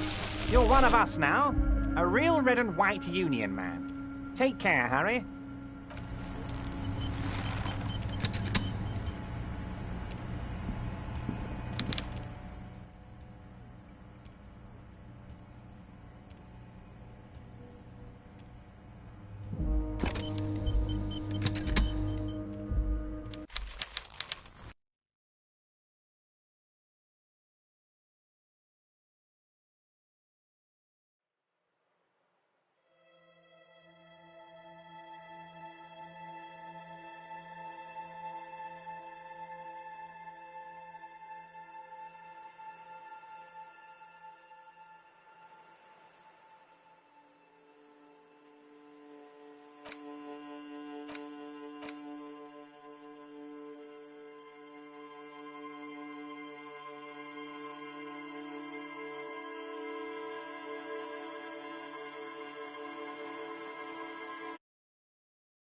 you're one of us now. A real red and white Union man. Take care, Harry.